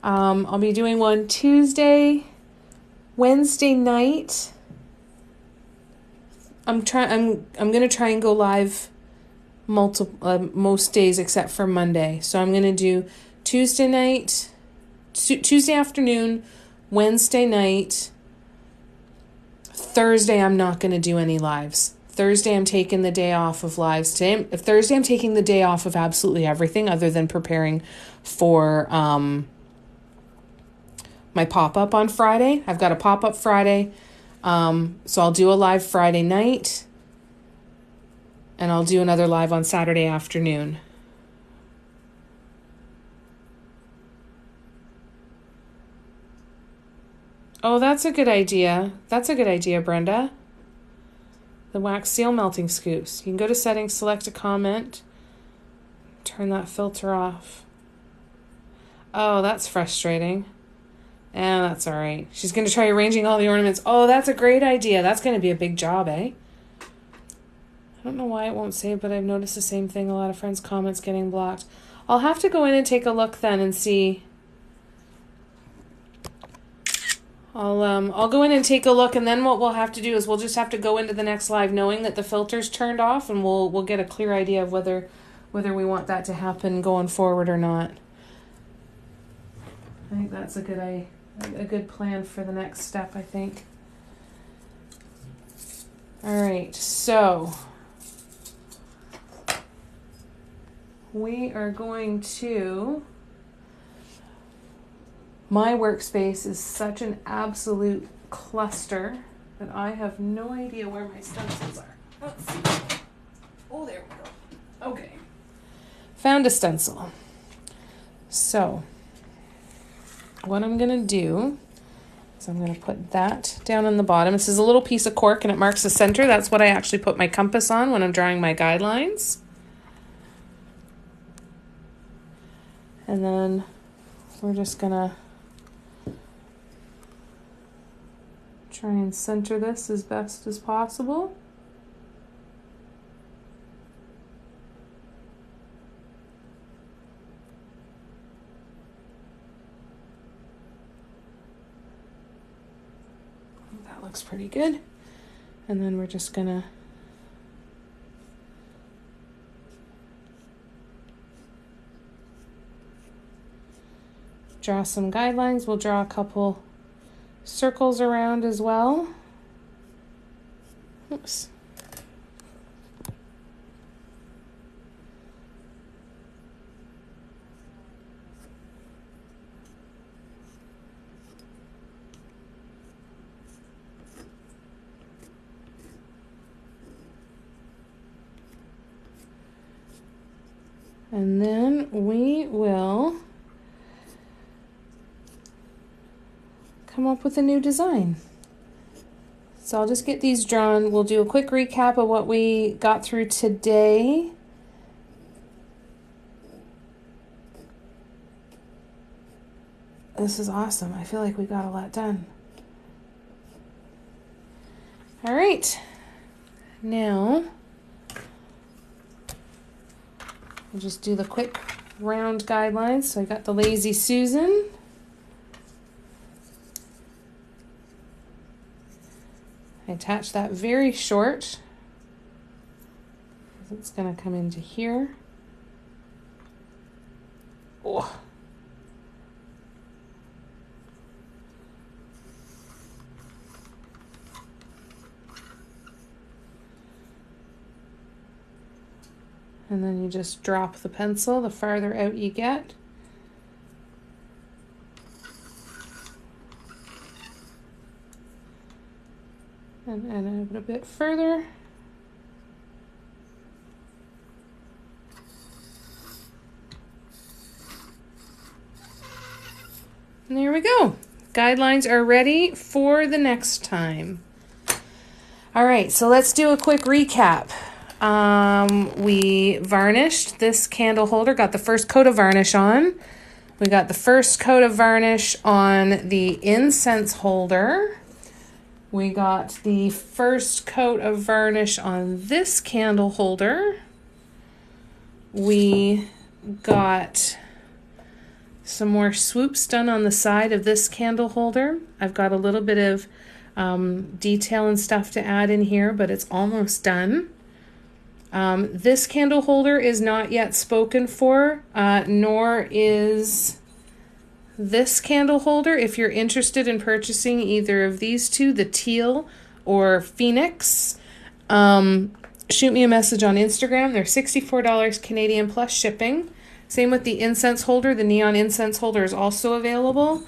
I'll be doing one Tuesday, Wednesday night. I'm going to try and go live most days except for Monday. So I'm going to do Tuesday night, Tuesday afternoon, Wednesday night. Thursday I'm not going to do any lives. Thursday I'm taking the day off of lives. Thursday I'm taking the day off of absolutely everything other than preparing for my pop-up on Friday. I've got a pop-up Friday. So I'll do a live Friday night, and I'll do another live on Saturday afternoon. Oh, that's a good idea. That's a good idea, Brenda. The wax seal melting scoops. You can go to settings, select a comment, turn that filter off. Oh, that's frustrating. And that's all right. She's going to try arranging all the ornaments. Oh, that's a great idea. That's going to be a big job, eh? I don't know why it won't save, but I've noticed the same thing. A lot of friends' comments getting blocked. I'll have to go in and take a look then and see. I'll go in and take a look, and then what we'll have to do is we'll just have to go into the next live knowing that the filter's turned off, and we'll get a clear idea of whether we want that to happen going forward or not. I think that's a good plan for the next step, I think. All right, so we are going to... My workspace is such an absolute cluster that I have no idea where my stencils are. Let's see. Oh, there we go. Okay. Found a stencil. So, what I'm going to do is I'm going to put that down on the bottom. This is a little piece of cork and it marks the center. That's what I actually put my compass on when I'm drawing my guidelines. And then we're just going to try and center this as best as possible. That looks pretty good. And then we're just gonna draw some guidelines. We'll draw a couple circles around as well. Oops. And then we will come up with a new design. So I'll just get these drawn. We'll do a quick recap of what we got through today. This is awesome. I feel like we got a lot done. All right. Now, we'll just do the quick round guidelines. So I got the Lazy Susan. I attach that very short. It's going to come into here. Oh. And then you just drop the pencil the farther out you get. And add it a bit further. And there we go. Guidelines are ready for the next time. All right, so let's do a quick recap. We varnished this candle holder, got the first coat of varnish on. We got the first coat of varnish on the incense holder. We got the first coat of varnish on this candle holder. We got some more swoops done on the side of this candle holder. I've got a little bit of detail and stuff to add in here, but it's almost done. This candle holder is not yet spoken for, nor is this candle holder. If you're interested in purchasing either of these two, the teal or Phoenix, shoot me a message on Instagram. They're $64 Canadian plus shipping. Same with the incense holder. The neon incense holder is also available.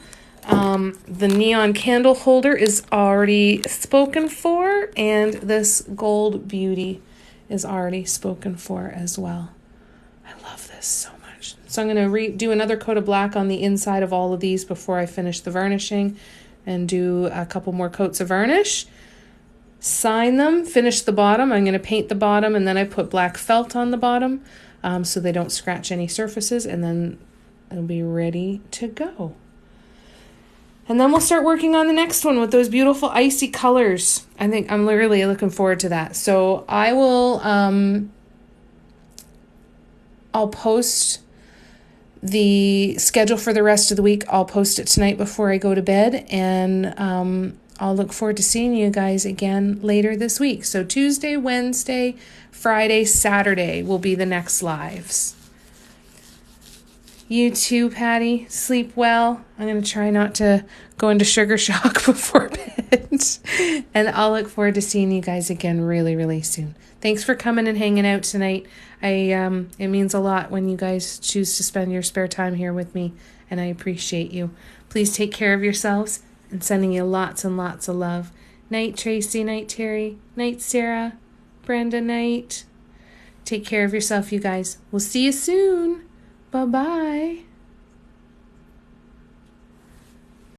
The neon candle holder is already spoken for, and this gold beauty is already spoken for as well. I love this so much. So I'm going to do another coat of black on the inside of all of these before I finish the varnishing and do a couple more coats of varnish. Sign them, finish the bottom. I'm going to paint the bottom and then I put black felt on the bottom. so they don't scratch any surfaces, and then it'll be ready to go. And then we'll start working on the next one with those beautiful icy colors. I think I'm really looking forward to that. So I will, I'll post the schedule for the rest of the week. I'll post it tonight before I go to bed, and I'll look forward to seeing you guys again later this week. So Tuesday, Wednesday, Friday, Saturday will be the next lives. You too, Patty. Sleep well. I'm going to try not to go into sugar shock before bed. And I'll look forward to seeing you guys again really, really soon. Thanks for coming and hanging out tonight. It means a lot when you guys choose to spend your spare time here with me, and I appreciate you. Please take care of yourselves, and sending you lots and lots of love. Night, Tracy. Night, Terry. Night, Sarah. Brenda, night. Take care of yourself, you guys. We'll see you soon. Bye-bye.